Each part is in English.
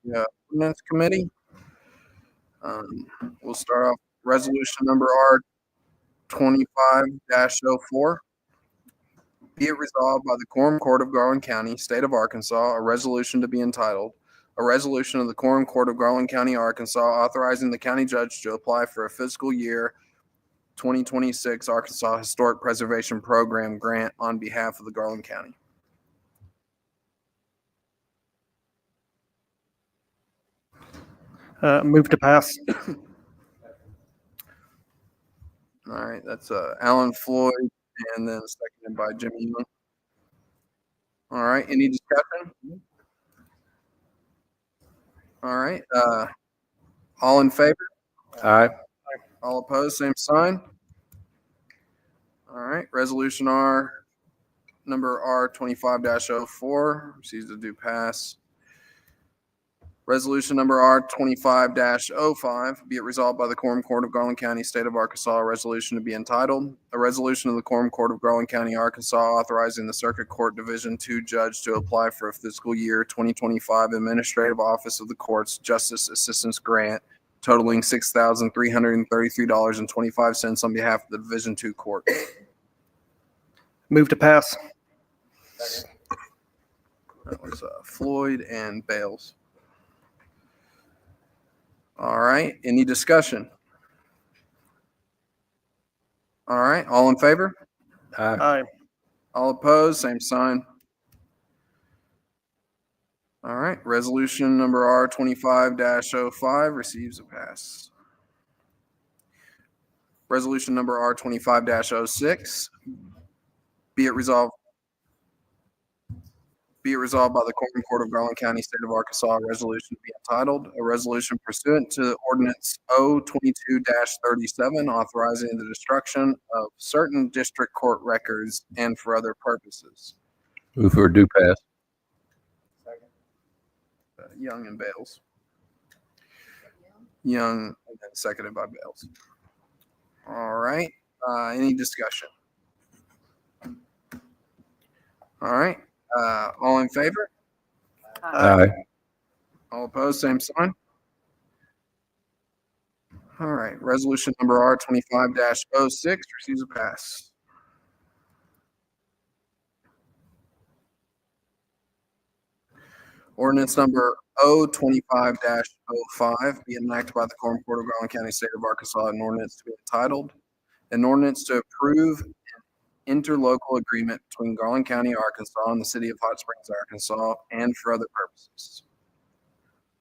Ordinance Committee. We'll start off resolution number R 25-04. Be it resolved by the Quorum Court of Garland County, State of Arkansas, a resolution to be entitled, a resolution of the Quorum Court of Garland County, Arkansas, authorizing the county judge to apply for a fiscal year 2026 Arkansas Historic Preservation Program grant on behalf of the Garland County. Move to pass. All right, that's Alan Floyd, and then seconded by Jimmy Young. All right, any discussion? All right, all in favor? Aye. All opposed, same sign. All right, resolution number R 25-04 receives a due pass. Resolution number R 25-05, be it resolved by the Quorum Court of Garland County, State of Arkansas, a resolution to be entitled, a resolution of the Quorum Court of Garland County, Arkansas, authorizing the Circuit Court Division II judge to apply for a fiscal year 2025 Administrative Office of the Courts Justice Assistance Grant totaling $6,333.25 on behalf of the Division II Court. Move to pass. That was Floyd and Bales. All right, any discussion? All right, all in favor? Aye. All opposed, same sign. All right, resolution number R 25-05 receives a pass. Resolution number R 25-06, be it resolved by the Quorum Court of Garland County, State of Arkansas, a resolution to be entitled, a resolution pursuant to Ordinance O 22-37, authorizing the destruction of certain district court records and for other purposes. Move for a due pass. Young and Bales. Young, and then seconded by Bales. All right, any discussion? All right. All in favor? Aye. All opposed, same sign. All right, resolution number R 25-06 receives a pass. Ordinance number O 25-05 be enacted by the Quorum Court of Garland County, State of Arkansas, an ordinance to be entitled, an ordinance to approve interlocal agreement between Garland County, Arkansas and the city of Hot Springs, Arkansas, and for other purposes.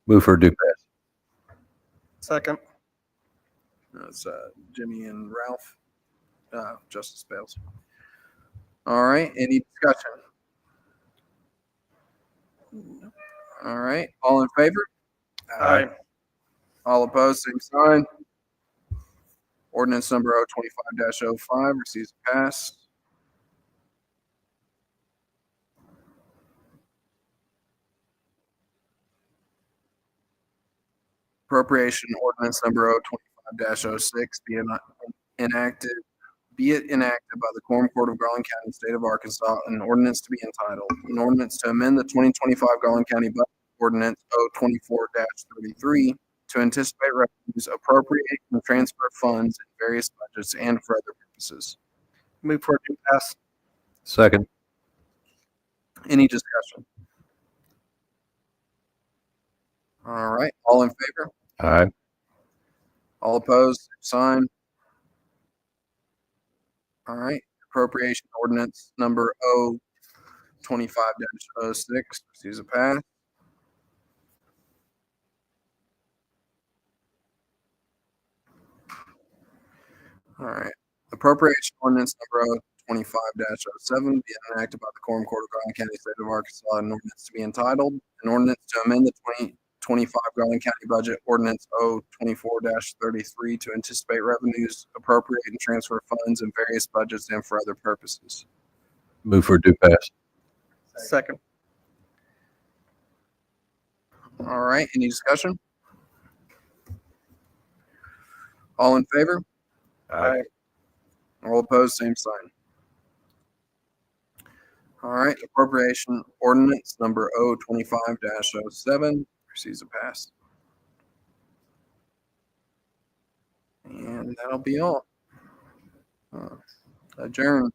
Move for a due pass. Second. That's Jimmy and Ralph. Justice Bales. All right, any discussion? All right, all in favor? Aye. All opposed, same sign. Ordinance number O 25-05 receives a pass. Appropriation ordinance number O 25-06 be it enacted by the Quorum Court of Garland County, State of Arkansas, an ordinance to be entitled, an ordinance to amend the 2025 Garland County Budget Ordinance O 24-33 to anticipate revenues, appropriate and transfer funds in various budgets and for other purposes. Move for a due pass. Second. Any discussion? All right, all in favor? Aye. All opposed, same sign. All right, appropriation ordinance number O 25-06 receives a pass. All right, appropriation ordinance number O 25-07 be enacted by the Quorum Court of Garland County, State of Arkansas, an ordinance to be entitled, an ordinance to amend the 2025 Garland County Budget Ordinance O 24-33 to anticipate revenues, appropriate and transfer funds in various budgets and for other purposes. Move for a due pass. Second. All right, any discussion? All in favor? Aye. All opposed, same sign. All right, appropriation ordinance number O 25-07 receives a pass. And that'll be all. Adjourn.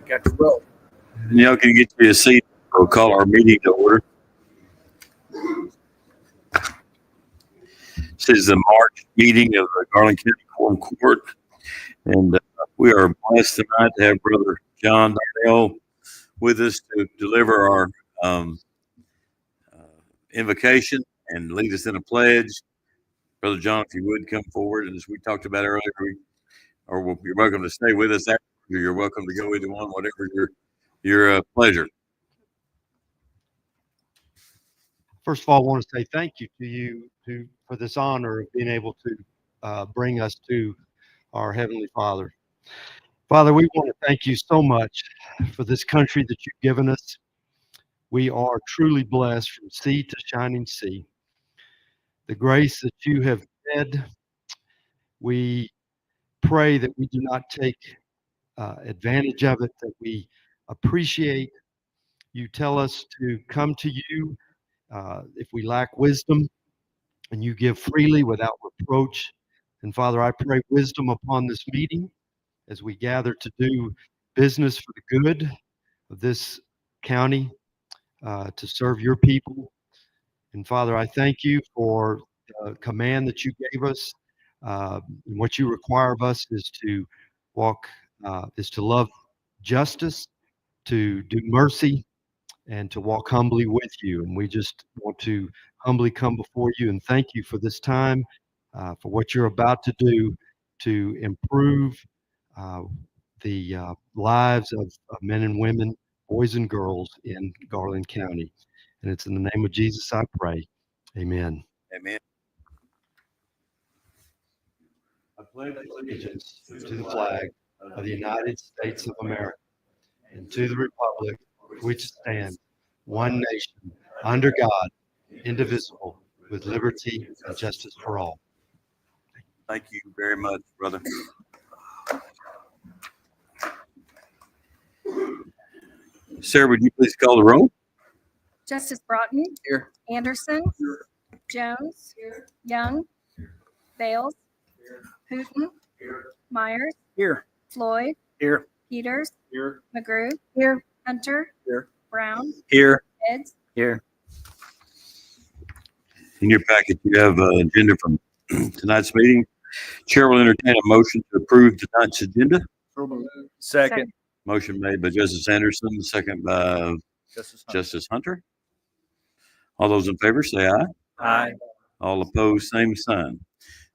Got to roll. Y'all can get to a seat. We'll call our meeting to order. This is the March meeting of the Garland County Quorum Court. And we are blessed tonight to have Brother John Darnell with us to deliver our invocation and lead us in a pledge. Brother John, if you would come forward, and as we talked about earlier, you're welcome to stay with us after. You're welcome to go either one, whatever your pleasure. First of all, I want to say thank you to you for this honor of being able to bring us to our Heavenly Father. Father, we want to thank you so much for this country that you've given us. We are truly blessed from sea to shining sea. The grace that you have shed, we pray that we do not take advantage of it, that we appreciate. You tell us to come to you if we lack wisdom, and you give freely without reproach. And Father, I pray wisdom upon this meeting as we gather to do business for the good of this county, to serve your people. And Father, I thank you for the command that you gave us. And what you require of us is to is to love justice, to do mercy, and to walk humbly with you. And we just want to humbly come before you and thank you for this time, for what you're about to do to improve the lives of men and women, boys and girls in Garland County. And it's in the name of Jesus I pray. Amen. Amen. I pledge allegiance to the flag of the United States of America and to the republic for which it stands, one nation, under God, indivisible, with liberty and justice for all. Thank you very much, brother. Sarah, would you please call the roll? Justice Broughton. Here. Anderson. Jones. Young. Bales. Hooten. Myers. Here. Floyd. Here. Peters. Here. McGrew. Here. Hunter. Here. Brown. Here. Edds. Here. In your packet, you have an agenda from tonight's meeting. Chair will entertain a motion to approve tonight's agenda. Second. Motion made by Justice Anderson, second by Justice Hunter. All those in favor say aye. Aye. All opposed, same sign.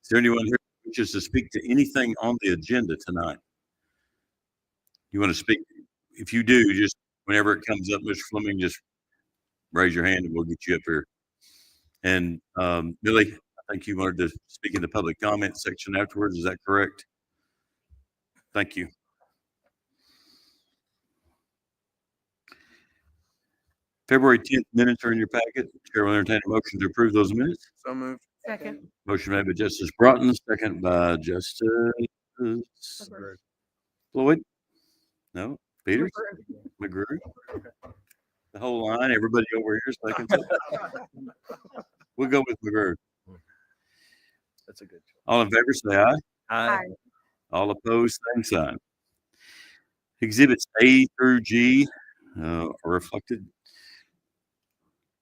Is there anyone here who wishes to speak to anything on the agenda tonight? You want to speak? If you do, just whenever it comes up, Mr. Fleming, just raise your hand and we'll get you up here. And Billy, I think you wanted to speak in the public comment section afterwards. Is that correct? Thank you. February 10th minutes are in your packet. Chair will entertain a motion to approve those minutes. So moved. Second. Motion made by Justice Broughton, second by Justice Floyd. No, Peters, McGrew. The whole line, everybody over here is making. We'll go with McGrew. That's a good choice. All in favor, say aye. Aye. All opposed, same sign. Exhibits A through G are reflected.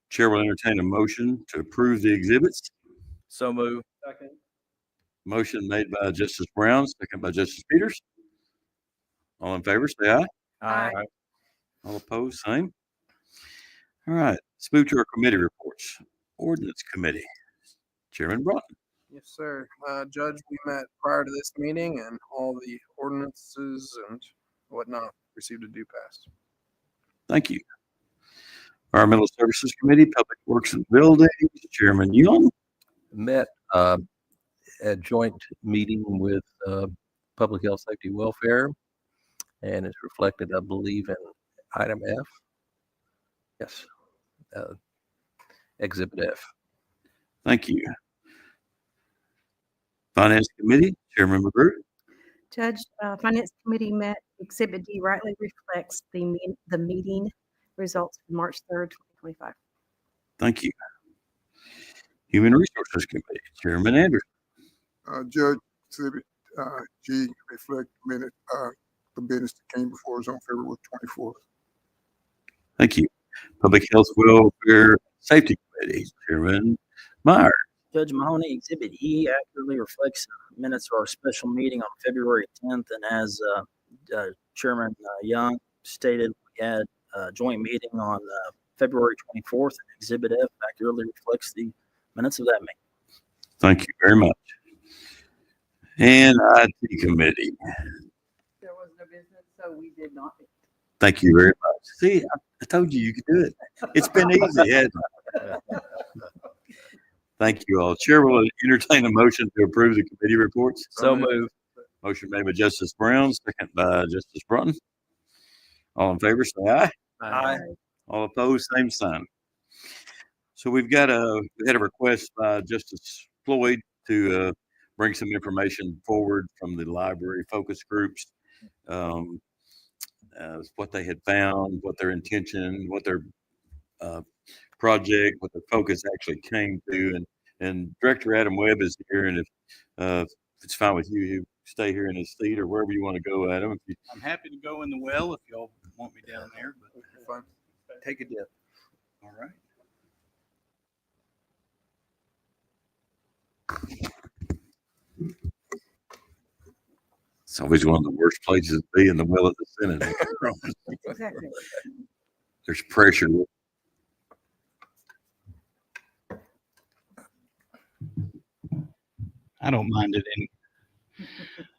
Chair will entertain a motion to approve the exhibits. So move. Second. Motion made by Justice Brown, second by Justice Peters. All in favor, say aye. Aye. All opposed, same. All right, let's move to our committee reports. Ordinance Committee, Chairman Broughton. Yes, sir. Judge, we met prior to this meeting and all the ordinances and whatnot received a due pass. Thank you. Environmental Services Committee, Public Works and Buildings, Chairman Young. Met a joint meeting with Public Health, Safety, Welfare, and it's reflected, I believe, in item F. Yes, Exhibit F. Thank you. Finance Committee, Chairman McGrew. Judge, Finance Committee met. Exhibit D rightly reflects the meeting results from March 3rd, 2025. Thank you. Human Resources Committee, Chairman Anderson. Judge, Exhibit G, reflect minute, the business that came before us on February 24th. Thank you. Public Health, Welfare, Safety Committee, Chairman Meyer. Judge Mahoney, Exhibit E accurately reflects the minutes of our special meeting on February 10th. And as Chairman Young stated, we had a joint meeting on February 24th. And Exhibit F accurately reflects the minutes of that meeting. Thank you very much. And IT Committee. There was no business, so we did not. Thank you very much. See, I told you could do it. It's been easy, hasn't it? Thank you all. Chair will entertain a motion to approve the committee reports. So moved. Motion made by Justice Brown, second by Justice Broughton. All in favor, say aye. Aye. All opposed, same sign. So we had a request by Justice Floyd to bring some information forward from the library focus groups. What they had found, what their intention, what their project, what their focus actually came to. And Director Adam Webb is here, and if it's fine with you, you stay here in his seat or wherever you want to go, Adam. I'm happy to go in the well if y'all want me down there, but take a dip. All right. It's always one of the worst places to be, in the well of the Senate. Exactly. There's pressure. I don't mind it any.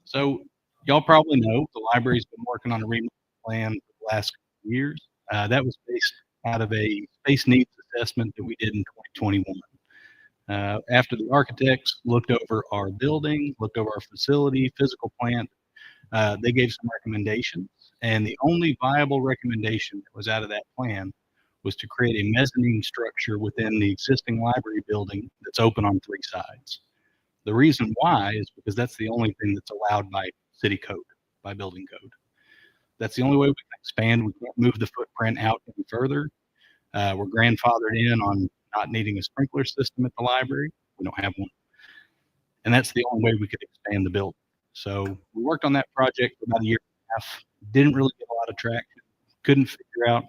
So y'all probably know the library's been working on a remodel plan for the last couple of years. That was based out of a space needs assessment that we did in 2021. After the architects looked over our building, looked over our facility, physical plant, they gave some recommendations. And the only viable recommendation that was out of that plan was to create a mezzanine structure within the existing library building that's open on 3 sides. The reason why is because that's the only thing that's allowed by city code, by building code. That's the only way we can expand. We can't move the footprint out any further. We're grandfathered in on not needing a sprinkler system at the library. We don't have one. And that's the only way we could expand the building. So we worked on that project for about a year and a half. Didn't really get a lot of traction. Couldn't figure out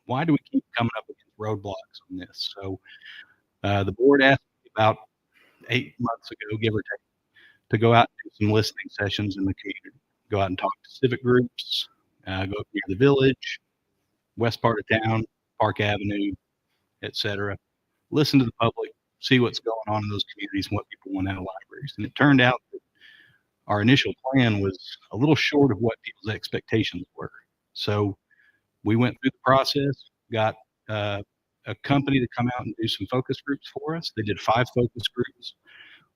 why do we keep coming up against roadblocks on this? So the board asked me about 8 months ago, give or take, to go out and do some listening sessions in the community. Go out and talk to civic groups, go up near the village, west part of town, Park Avenue, etc. Listen to the public, see what's going on in those communities and what people want out of libraries. And it turned out that our initial plan was a little short of what people's expectations were. So we went through the process, got a company to come out and do some focus groups for us. They did 5 focus groups,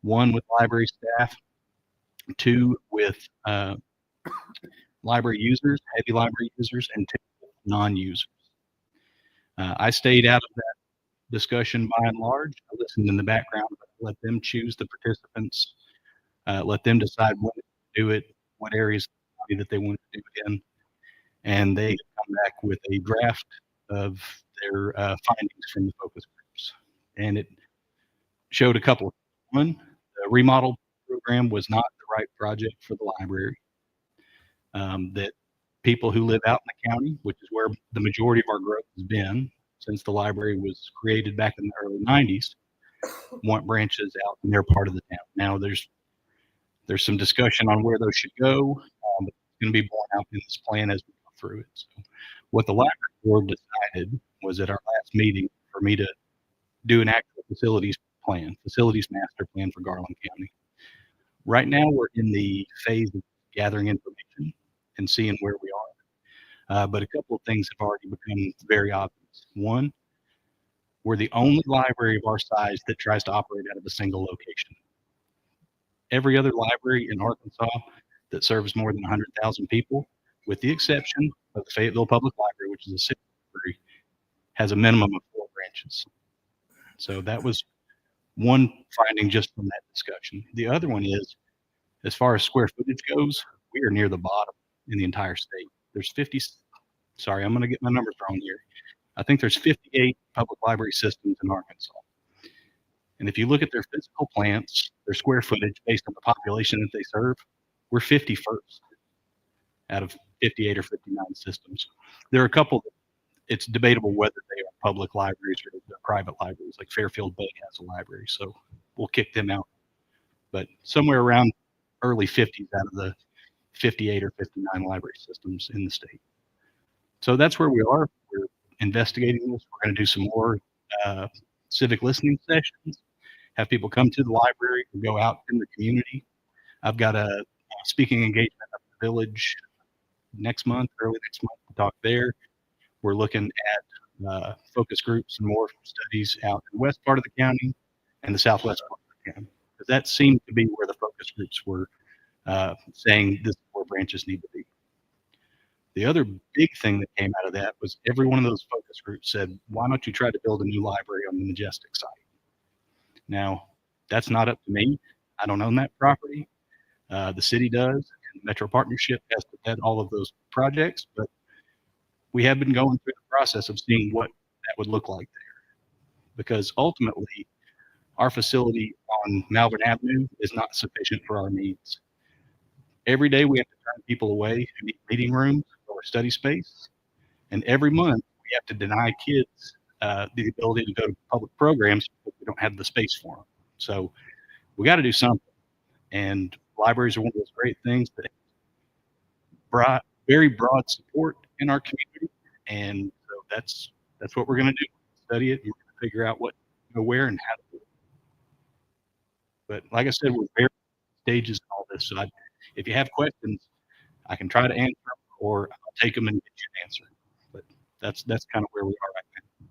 1 with library staff, 2 with library users, heavy library users, and 2 non-users. I stayed out of that discussion by and large. I listened in the background, but let them choose the participants, let them decide when to do it, what areas that they want to do it in, and they come back with a draft of their findings from the focus groups. And it showed a couple of things. 1, the remodel program was not the right project for the library. That people who live out in the county, which is where the majority of our growth has been since the library was created back in the early 90s, want branches out in their part of the town. Now there's some discussion on where those should go, but it's going to be borne out in this plan as we go through it. So what the library board decided was at our last meeting for me to do an actual facilities master plan for Garland County. Right now we're in the phase of gathering information and seeing where we are. But a couple of things have already become very obvious. 1, we're the only library of our size that tries to operate out of a single location. Every other library in Arkansas that serves more than 100,000 people, with the exception of the Fayetteville Public Library, which is a city library, has a minimum of 4 branches. So that was one finding just from that discussion. The other one is, as far as square footage goes, we are near the bottom in the entire state. There's I'm going to get my numbers wrong here. I think there's 58 public library systems in Arkansas. And if you look at their physical plants, their square footage based on the population that they serve, we're 51st out of 58 or 59 systems. There are a couple that it's debatable whether they are public libraries or they're private libraries, like Fairfield Bay has a library, so we'll kick them out. But somewhere around early 50s out of the 58 or 59 library systems in the state. So that's where we are. We're investigating this. We're going to do some more civic listening sessions, have people come to the library and go out in the community. I've got a speaking engagement at the village next month, early next month, to talk there. We're looking at focus groups and more studies out in the west part of the county and the southwest part of the county. Because that seemed to be where the focus groups were saying this is where branches need to be. The other big thing that came out of that was every one of those focus groups said, why don't you try to build a new library on the Majestic site? Now, that's not up to me. I don't own that property. The city does, and Metro Partnership has to vet all of those projects, but we have been going through the process of seeing what that would look like there. Because ultimately, our facility on Malvern Avenue is not sufficient for our needs. Every day we have to turn people away who need meeting rooms or study space. And every month we have to deny kids the ability to go to public programs because we don't have the space for them. So we got to do something. And libraries are one of those great things that brought very broad support in our community. And so that's what we're going to do. Study it. We're going to figure out what, where, and how to do it. But like I said, we're very stages in all this. So if you have questions, I can try to answer them, or I'll take them and get you an answer. But that's kind of where we are right now.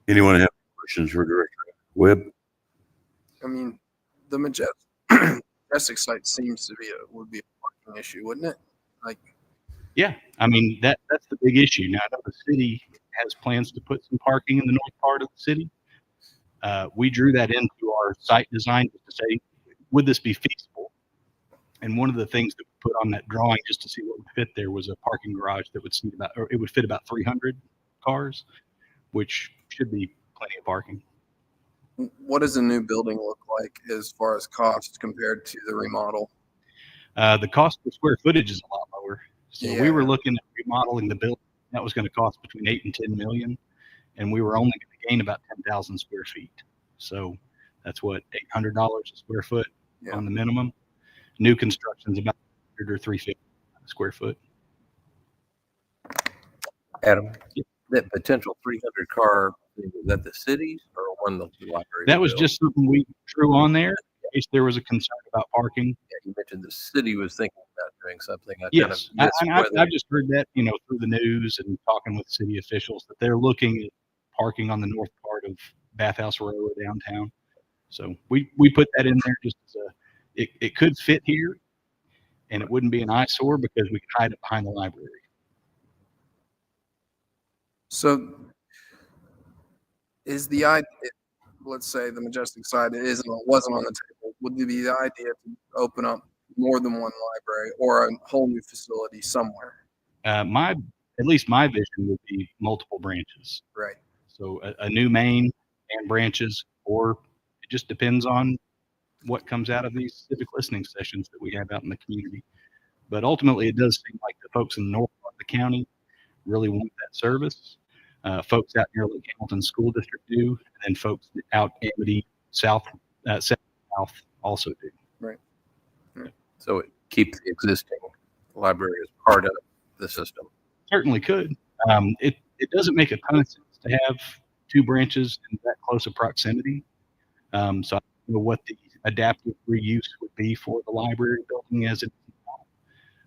Anyone have questions for Director Webb? I mean, the Majestic site seems to be would be a parking issue, wouldn't it? Like, yeah, I mean that's the big issue. Now I know the city has plans to put some parking in the north part of the city. We drew that into our site design to say, would this be feasible? And one of the things that we put on that drawing just to see what would fit there was a parking garage that would seat about, or it would fit about 300 cars, which should be plenty of parking. what does a new building look like as far as cost compared to the remodel? The cost per square footage is a lot lower. So we were Yeah. looking at remodeling the building. That was going to cost between 8 and 10 million. And we were only going to gain about 10,000 square feet. So that's what, $800 a square foot on the minimum. New construction is about 100 or 350 a square foot. Adam, that potential 300 car, is that the city's or one of the library? That was just something we drew on there in case there was a concern about parking. Yeah, you mentioned the city was thinking about doing something. Yes, I've just heard that, through the news and talking with city officials that they're looking at parking on the north part of Bathhouse Row or downtown. So we put that in there just as it could fit here, and it wouldn't be an eyesore because we could hide it behind the library. So is the idea, let's say the Majestic side wasn't on the table, would it be the idea to open up more than one library or a whole new facility somewhere? At least my vision would be multiple branches. Right. So a new main and branches, or it just depends on what comes out of these civic listening sessions that we have out in the community. But ultimately, it does seem like the folks in the north part of the county really want that service. Folks out near the Hamilton School District do, and then folks out Amity South also do. Right. So it keeps the existing library as part of the system. Certainly could. It doesn't make a ton of sense to have two branches in that close of proximity. So I don't know what the adaptive reuse would be for the library building as it is now.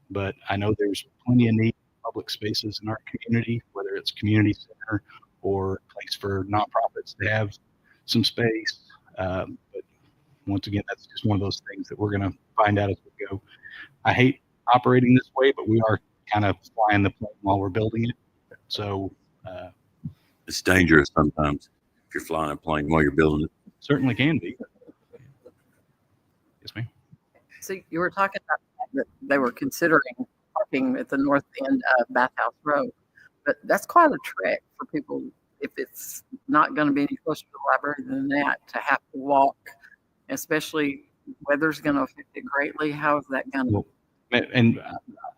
But I know there's plenty of need for public spaces in our community, whether it's community center or a place for nonprofits to have some space. But once again, that's just one of those things that we're going to find out as we go. I hate operating this way, but we are kind of flying the plane while we're building it. So It's dangerous sometimes if you're flying a plane while you're building it. Certainly can be. Yes, ma'am. So you were talking about the fact that they were considering parking at the north end of Bathhouse Road, but that's quite a trek for people if it's not going to be any closer to the library than that to have to walk, especially weather's going to affect it greatly. How is that going to? And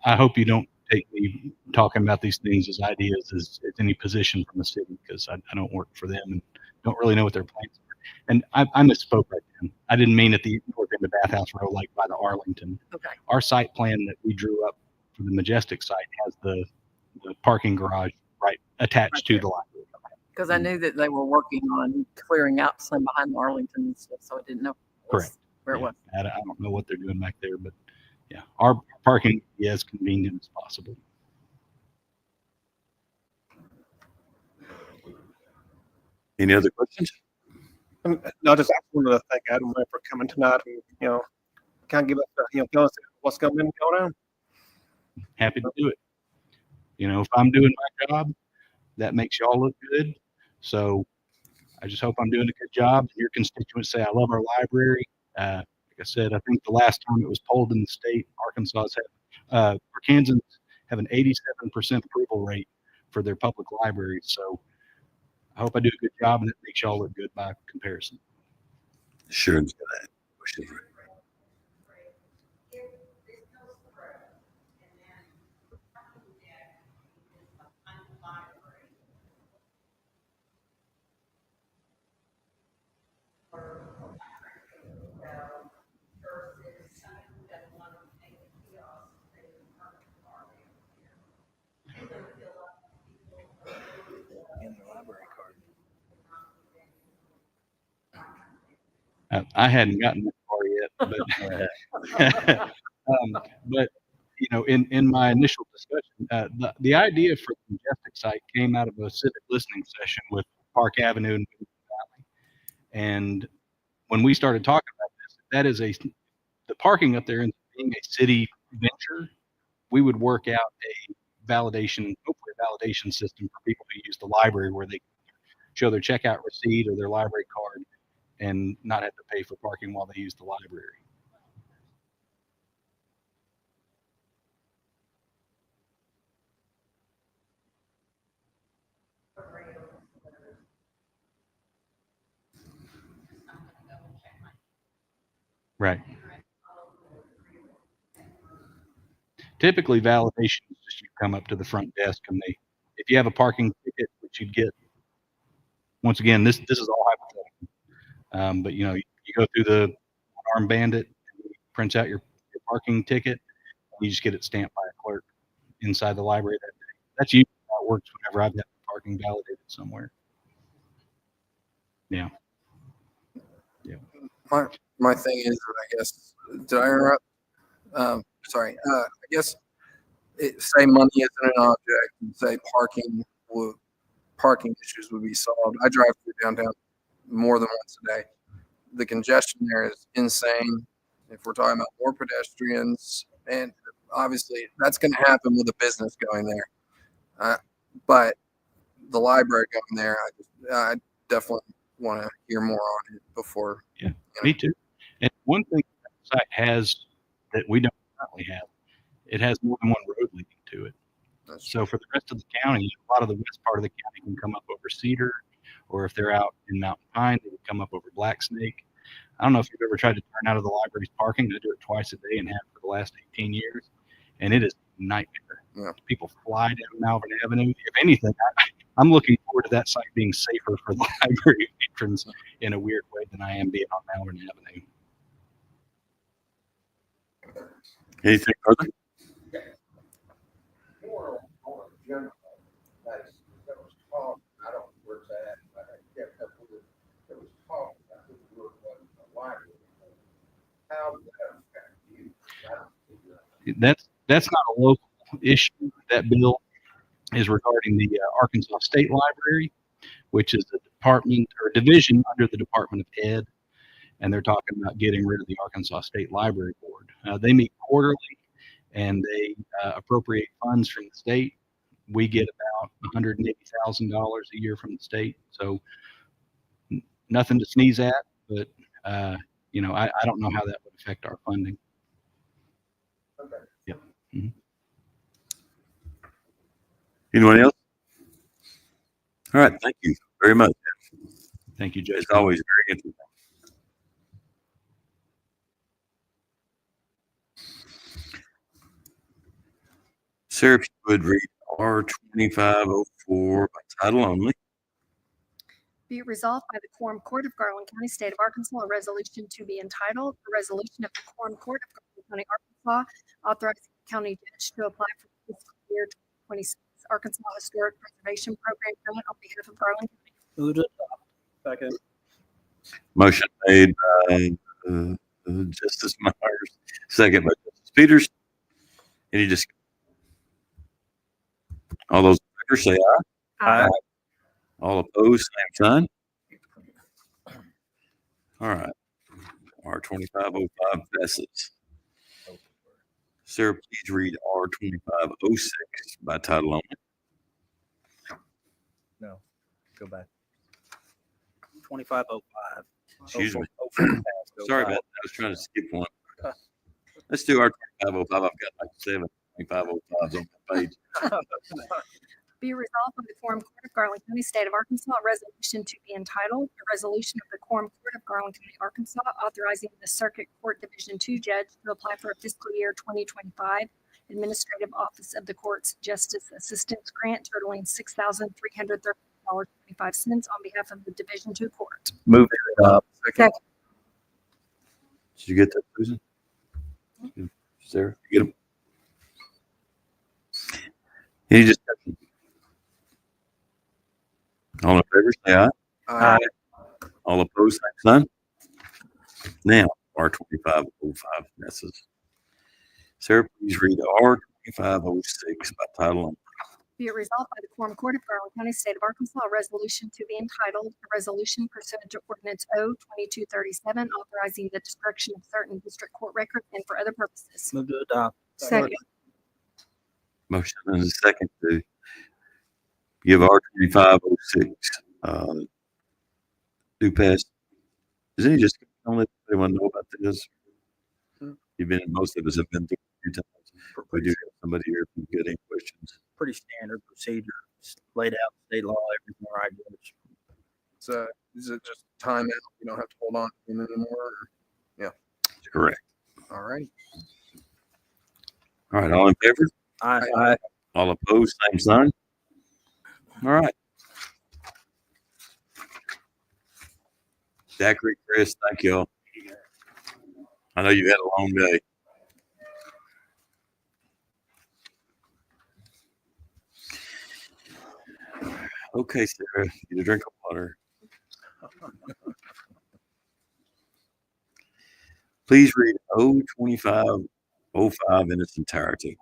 I hope you don't take me talking about these things as ideas as any position from the city, because I don't work for them and don't really know what their plans are. And I misspoke right then. I didn't mean at the north end of Bathhouse Row, like by the Arlington. Okay. Our site plan that we drew up for the Majestic site has the parking garage right attached to the library. Because I knew that they were working on clearing out some behind Arlington and stuff, so I didn't know Correct. where it Yeah. was. I don't know what they're doing back there, but yeah, our parking is as convenient as possible. Any other questions? No, just I wanted to thank Adam for coming tonight and, kind of give us, tell us what's going on. Happy to do it. If I'm doing my job, that makes y'all look good. So I just hope I'm doing a good job. Your constituents say I love our library. Like I said, I think the last time it was polled in the state, Arkansans have an 87% approval rate for their public libraries. So I hope I do a good job and it makes y'all look good by comparison. Sure. I hadn't gotten that far yet, but in my initial discussion, the idea for the Majestic site came out of a civic listening session with Park Avenue and Valley. And when we started talking about this, that is the parking up there, and being a city venture, we would work out hopefully a validation system for people who use the library, where they show their checkout receipt or their library card and not have to pay for parking while they use the library. Right. Typically, validation is just you come up to the front desk and if you have a parking ticket, which you'd get, once again, this is all hypothetical. But you go through the armed bandit, prints out your parking ticket, and you just get it stamped by a clerk inside the library that day. That's usually how it works whenever I've got parking validated somewhere. Yeah. My thing is, I guess, did I interrupt? Sorry. I guess say money isn't an object, and say parking issues would be solved. I drive through downtown more than once a day. The congestion there is insane. If we're talking about more pedestrians, and obviously that's going to happen with a business going there. But the library going there, I definitely want to hear more on it before. Yeah, me too. And one thing that site has that we don't currently have, it has more than one road leading to it. So for the rest of the county, a lot of the west part of the county can come up over Cedar, or if they're out in Mountain Pine, they can come up over Black Snake. I don't know if you've ever tried to turn out of the library's parking. I do it twice a day and have for the last 18 years, and it is a nightmare. Yeah. People fly down Malvern Avenue. If anything, I'm looking forward to that site being safer for the library patrons in a weird way than I am being on Malvern Avenue. Anything further? That's not a local issue. That bill is regarding the Arkansas State Library, which is a department or division under the Department of Ed, and they're talking about getting rid of the Arkansas State Library Board. They meet quarterly, and they appropriate funds from the state. We get about $180,000 a year from the state, so nothing to sneeze at. But I don't know how that would affect our funding. Okay. Yep. Mm-hmm. Anyone else? All right. Thank you very much. Thank you, Judge. It's always very interesting. Sarah, if you would read R-2504 by title only. Be it resolved by the Quorum Court of Garland County, State of Arkansas, a resolution to be entitled, a resolution of the Quorum Court of Garland County, Arkansas, authorizing the county judge to apply for the fiscal year 2026 Arkansas Historic Preservation Program grant on behalf of Garland County. Move to adopt. Second. Motion made by Justice Myers, second by Justice Peters. Any discussion? All those in favor say aye. Aye. All opposed, same sign. All right. R-2505 passes. Sarah, please read R-2506 by title only. No, go back. 2505. Excuse me. Oh, four passed. Oh, Sorry five. about that. I was trying to skip one. Let's do R-2505. I've got like 7 2505s on my page. Be resolved by the Quorum Court of Garland County, State of Arkansas, a resolution to be entitled, a resolution of the Quorum Court of Garland County, Arkansas, authorizing the Circuit Court Division 2 judge to apply for a fiscal year 2025 Administrative Office of the Court's Justice Assistance Grant totaling $6,330.25 on behalf of the Division 2 Court. Move to adopt. Second. Did you get that, Susan? Sarah, you get them? Any discussion? All in favor, say aye. Aye. All opposed, same sign. Now, R-2505 passes. Sarah, please read R-2506 by title only. Be it resolved by the Quorum Court of Garland County, State of Arkansas, a resolution to be entitled, a resolution pursuant to Ordinance O-2237, authorizing the destruction of certain district court records and for other purposes. Move to adopt. Second. Motion and a second to give R-2506 do pass. Is any just don't let anyone know about this? Most of us have been through it a few times. We do have somebody here if you've got any questions. Pretty standard procedure. It's laid out in state law, everything right. Judge. So is it just time out? You don't have to hold on to them anymore? Correct. All right. All right, all in favor? Aye. Aye. All opposed, same sign. All right. Zachary, Chris, thank y'all. I know you had a long day. Okay, Sarah, get a drink of water. Please read O-2505 in its entirety.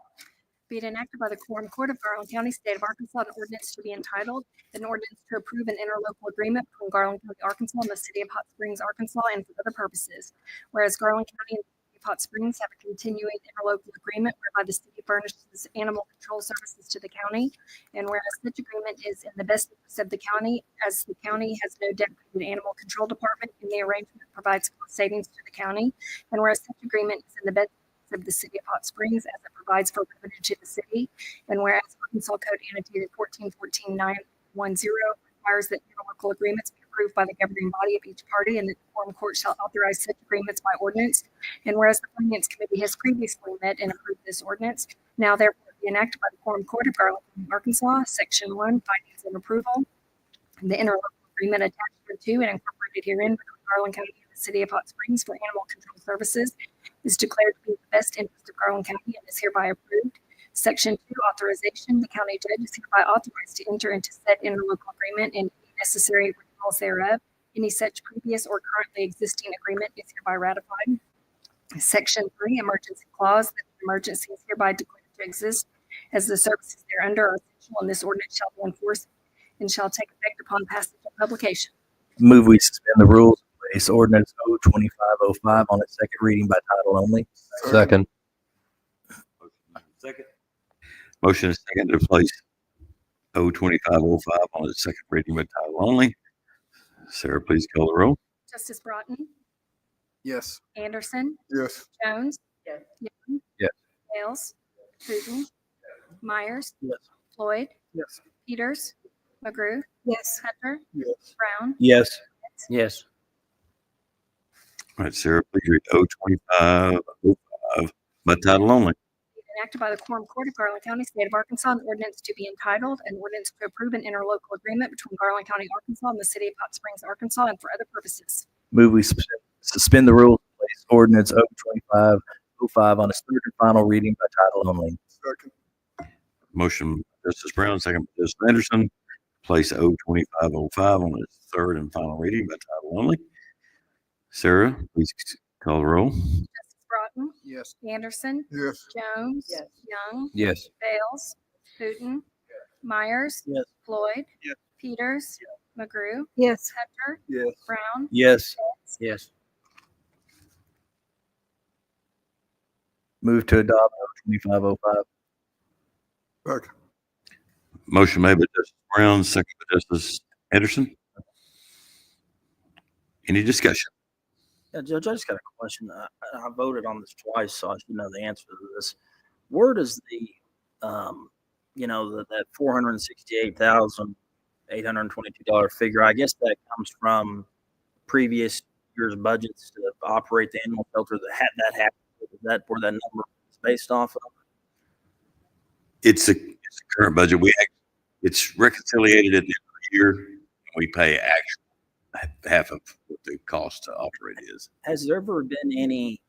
Be it enacted by the Quorum Court of Garland County, State of Arkansas, an ordinance to be entitled, an ordinance to approve an interlocal agreement between Garland County, Arkansas and the City of Hot Springs, Arkansas, and for other purposes. Whereas Garland County and the City of Hot Springs have a continuing interlocal agreement whereby the city furnishes animal control services to the county, and whereas such agreement is in the best interest of the county, as the county has no dedicated animal control department, and the arrangement provides cost savings to the county, and whereas such agreement is in the best of the City of Hot Springs as it provides for revenue to the city. And whereas Arkansas Code annotated 1414-910 requires that interlocal agreements be approved by the governing body of each party, and that the Quorum Court shall authorize such agreements by ordinance. And whereas the Finance Committee has previously met and approved this ordinance, now therefore be enacted by the Quorum Court of Garland, Arkansas, Section 1, Findings and Approval. The interlocal agreement attached thereto and incorporated herein between Garland County and the City of Hot Springs for animal control services is declared to be in the best interest of Garland County and is hereby approved. Section 2, Authorization. The county judge is hereby authorized to enter into said interlocal agreement and any necessary renewals thereof. Any such previous or currently existing agreement is hereby ratified. Section 3, Emergency Clause. That the emergency is hereby declared to exist as the services thereunder are essential, and this ordinance shall be enforced and shall take effect upon passage of publication. Move we suspend the rules and place ordinance O-2505 on its second reading by title only. Second. Second. Motion is second to place O-2505 on its second reading by title only. Sarah, please call the roll. Justice Broughton, Yes. Anderson, Yes. Jones. Young. Yes. Bales. Putin. Myers. Yes. Floyd. Yes. Peters. McGrew. Yes. Hunter. Yes. Brown. Yes. Yes. All right, Sarah, please read 02505 by title only. Enacted by the Quorum Court of Garland County, State of Arkansas, an ordinance to be entitled, an ordinance to approve an interlocal agreement between Garland County, Arkansas and the city of Hot Springs, Arkansas, and for other purposes. Move we suspend the rules and place ordinance 02505 on its third and final reading by title only. Second. Motion by Justice Brown, second by Justice Anderson. Place 02505 on its third and final reading by title only. Sarah, please call the roll. Justice Broughton, Yes. Anderson, Yes. Jones, Yes. Young, Yes. Bales, Hooten, Myers, Yes. Floyd, Yes. Peters, McGrew, Yes. Hunter, Yes. Brown, Yes. Yes. Move to adopt 02505. Second. Motion made by Justice Brown, second by Justice Anderson. Any discussion? Yeah, Judge, I just got a question. I voted on this twice, so I should know the answer to this. Where does the, that $468,822 figure? I guess that comes from previous year's budgets to operate the animal shelter that had that happen. Is that where that number is based off of? It's a current budget. It's reconciliated at the end of the year. We pay actual half of what the cost to operate is. Has there ever been any,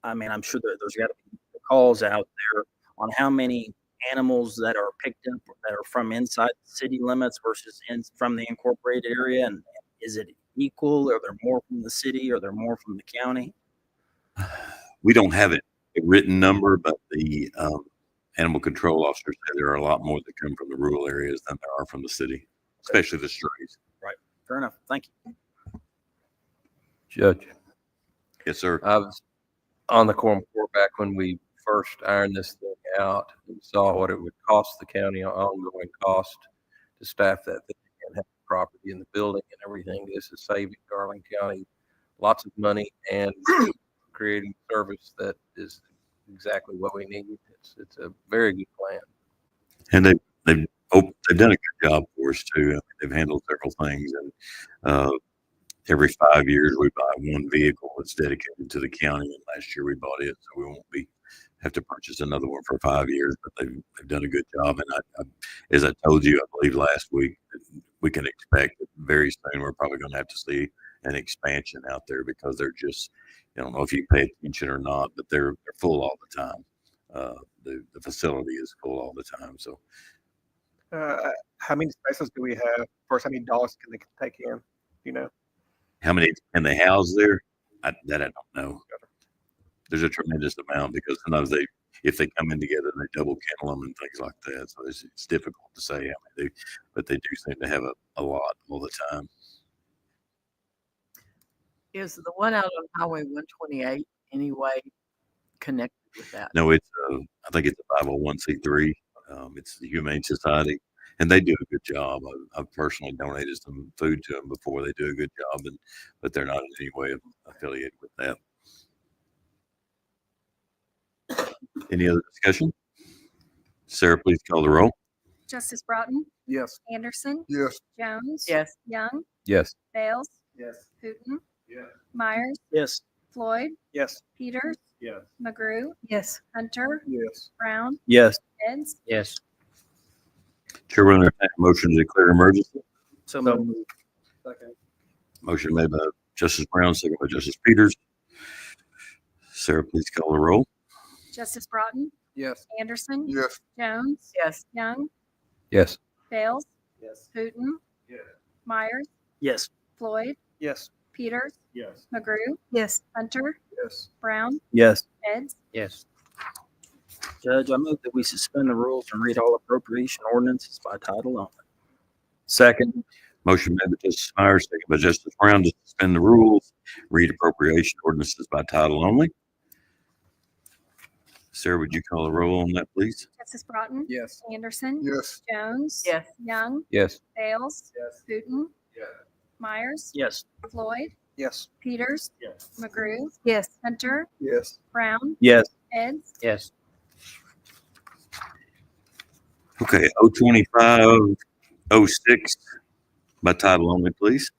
I'm sure that there's got to be calls out there on how many animals that are picked up that are from inside the city limits versus from the incorporated area? And is it equal? Are there more from the city? Are there more from the county? We don't have a written number, but the animal control officers say there are a lot more that come from the rural areas than there are from the city, especially the strays. Right. Fair enough. Thank you. Judge, Yes, sir. I was on the Quorum Court back when we first ironed this thing out and saw what it would cost the county, ongoing cost to staff that thing and have the property in the building and everything. This is saving Garland County lots of money and creating service that is exactly what we need. It's a very good plan. And they've done a good job for us too. I mean, they've handled several things, and every 5 years we buy one vehicle that's dedicated to the county. And last year we bought it, so we won't have to purchase another one for 5 years. But they've done a good job. And I, as I told you, I believe last week, we can expect that very soon we're probably going to have to see an expansion out there because they're just, I don't know if you pay attention or not, but they're full all the time. The facility is full all the time. So How many spaces do we have? First, how many dogs can they take in? You know, how many can they house there? I don't know. There's a tremendous amount because sometimes if they come in together, they double kennel them and things like that. So it's difficult to say how many but they do seem to have a lot all the time. Is the one out on Highway 128 anyway connected with that? No, I think it's a 501c3. It's the Humane Society, and they do a good job. I've personally donated some food to them before. They do a good job, but they're not in any way affiliated with that. Any other discussion? Sarah, please call the roll. Justice Broughton, Yes. Anderson, Yes. Jones, Yes. Young, Yes. Bales, Yes. Hooten, Yes. Myers, Yes. Floyd, yes. Peters, Yes. McGrew, Yes. Hunter, Yes. Brown, Yes. Eds. Yes. Chair will entertain a motion to declare emergency. So moved. Second. Motion made by Justice Brown, second by Justice Peters. Sarah, please call the roll. Justice Broughton, Yes. Anderson, Yes. Jones, Yes. Young, Yes. Bales, Yes. Hooten, Yes. Myers, Yes. Floyd, Yes. Peters, Yes. McGrew, Yes. Hunter, Yes. Brown, Yes. Eds. Yes. Judge, I move that we suspend the rules and read all appropriation ordinances by title only. Second. Motion made by Justice Myers, second by Justice Brown to suspend the rules, read appropriation ordinances by title only. Sarah, would you call the roll on that, please? Justice Broughton, Yes. Anderson, Yes. Jones, Yes. Young, Yes. Bales, Yes. Hooten, Yes. Myers, Yes. Floyd, Yes. Peters, Yes. McGrew, Yes. Hunter, Yes. Brown, Yes. Eds. Yes. Okay, 02506 by title only, please.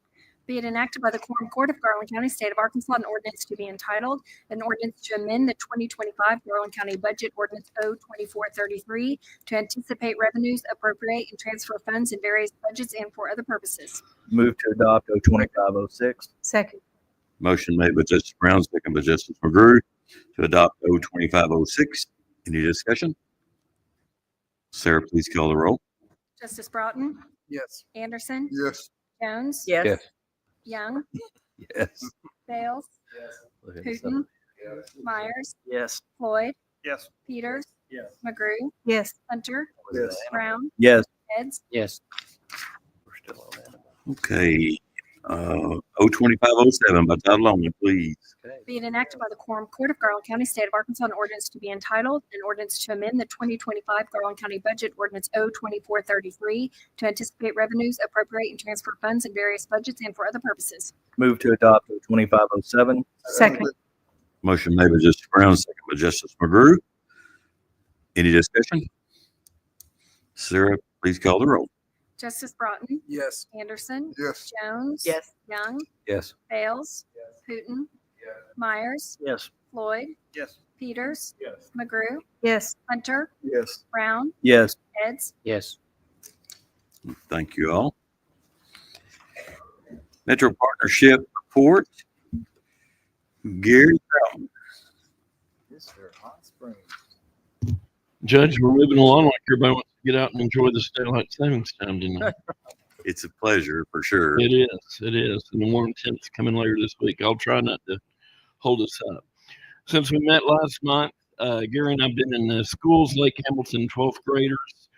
Be it enacted by the Quorum Court of Garland County, State of Arkansas, an ordinance to be entitled, an ordinance to amend the 2025 Garland County Budget Ordinance O-2433 to anticipate revenues, appropriate, and transfer funds in various budgets and for other purposes. Move to adopt O-2506. Second. Motion made by Justice Brown, second by Justice McGrew to adopt O-2506. Any discussion? Sarah, please call the roll. Justice Broughton, Yes. Anderson, Yes. Jones, Yes. Young, Yes. Bales, Look at Putin, this. Myers, Yes. Floyd, Yes. Peters, Yes. McGrew, Yes. Hunter, Yes. Brown, Yes. Eds. Yes. We're still on that. Okay. O-2507 by title only, please. Okay. Be it enacted by the Quorum Court of Garland County, State of Arkansas, an ordinance to be entitled, an ordinance to amend the 2025 Garland County Budget Ordinance O-2433 to anticipate revenues, appropriate, and transfer funds in various budgets and for other purposes. Move to adopt O-2507. Second. Motion made by Justice Brown, second by Justice McGrew. Any discussion? Sarah, please call the roll. Justice Broughton, Yes. Anderson, Yes. Jones, Yes. Young, Yes. Bales, Putin, Myers, Yes. Floyd, Yes. Peters, Yes. McGrew, Yes. Hunter, Yes. Brown, Yes. Eds. Yes. Thank you all. Metro Partnership Report. Gary Brown. Judge, we're moving along like everybody wants to get out and enjoy this daylight savings time tonight. It's a pleasure for sure. It is. It is. And the warm temps coming later this week. I'll try not to hold us up. Since we met last month, Gary and I have been in the schools, Lake Hamilton 12th graders,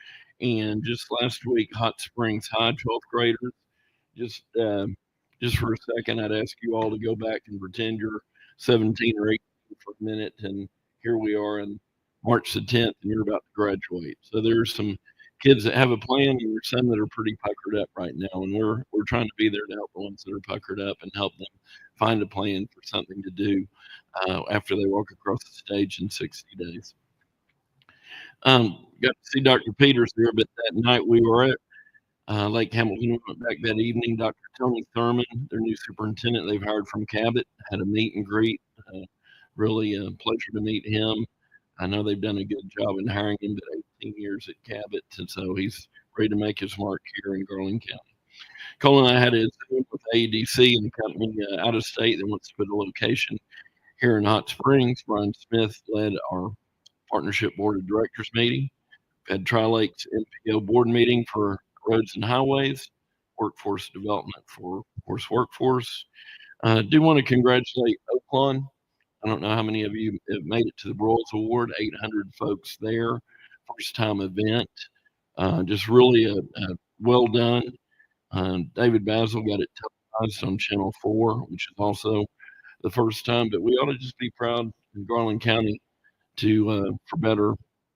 and just last week, Hot Springs High 12th graders. Just for a second, I'd ask you all to go back and pretend you're 17 or 18 for a minute. And here we are on March the 10th, and you're about to graduate. So there's some kids that have a plan, and there's some that are pretty puckered up right now. And we're trying to be there to help the ones that are puckered up and help them find a plan for something to do after they walk across the stage in 60 days. Got to see Dr. Peters there, but that night we were at Lake Hamilton. We went back that evening. Dr. Tony Thurman, their new superintendent they've hired from Cabot, had a meet and greet. Really a pleasure to meet him. I know they've done a good job in hiring him, but 18 years at Cabot, and so he's ready to make his mark here in Garland County. Cole and I had a Zoom with AEDC and a company out of state that wants to put a location here in Hot Springs. Brian Smith led our partnership board of directors meeting. We've had Tri-Lakes MPO board meeting for roads and highways, workforce development for workforce. Do want to congratulate Oaklawn. I don't know how many of you have made it to the Broyles Award, 800 folks there, first time event. Just really a well done. David Basil got it televised on Channel 4, which is also the first time, but we ought to just be proud in Garland County to,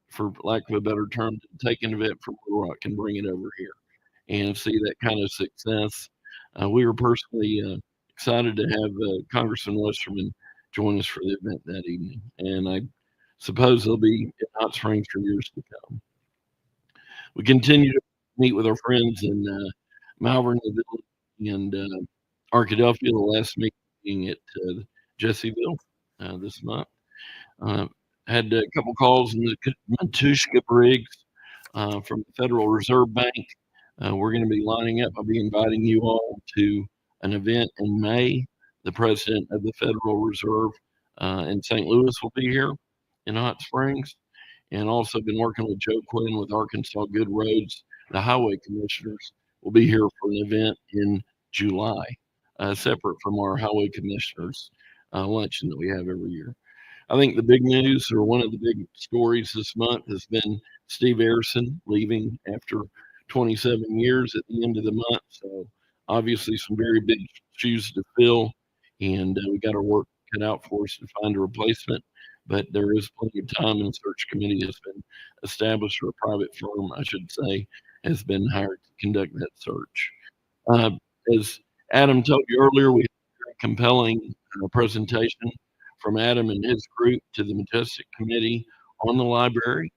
for lack of a better term, to take an event from Little Rock and bring it over here and see that kind of success. We were personally excited to have Congressman Westerman join us for the event that evening, and I suppose they'll be in Hot Springs for years to come. We continue to meet with our friends in Malvern and Arkadelphia. The last meeting at Jesseville this month. Had a couple calls in the Matushka Briggs from the Federal Reserve Bank. We're going to be lining up. I'll be inviting you all to an event in May. The president of the Federal Reserve in St. Louis will be here in Hot Springs, and also been working with Joe Quinn with Arkansas Good Roads. The highway commissioners will be here for an event in July, separate from our highway commissioners luncheon that we have every year. I think the big news, or one of the big stories this month, has been Steve Arison leaving after 27 years at the end of the month. So obviously some very big shoes to fill, and we got our work cut out for us to find a replacement. But there is plenty of time, and a search committee has been established, or a private firm, I should say, has been hired to conduct that search. As Adam told you earlier, we had a very compelling presentation from Adam and his group to the Majestic Committee on the library.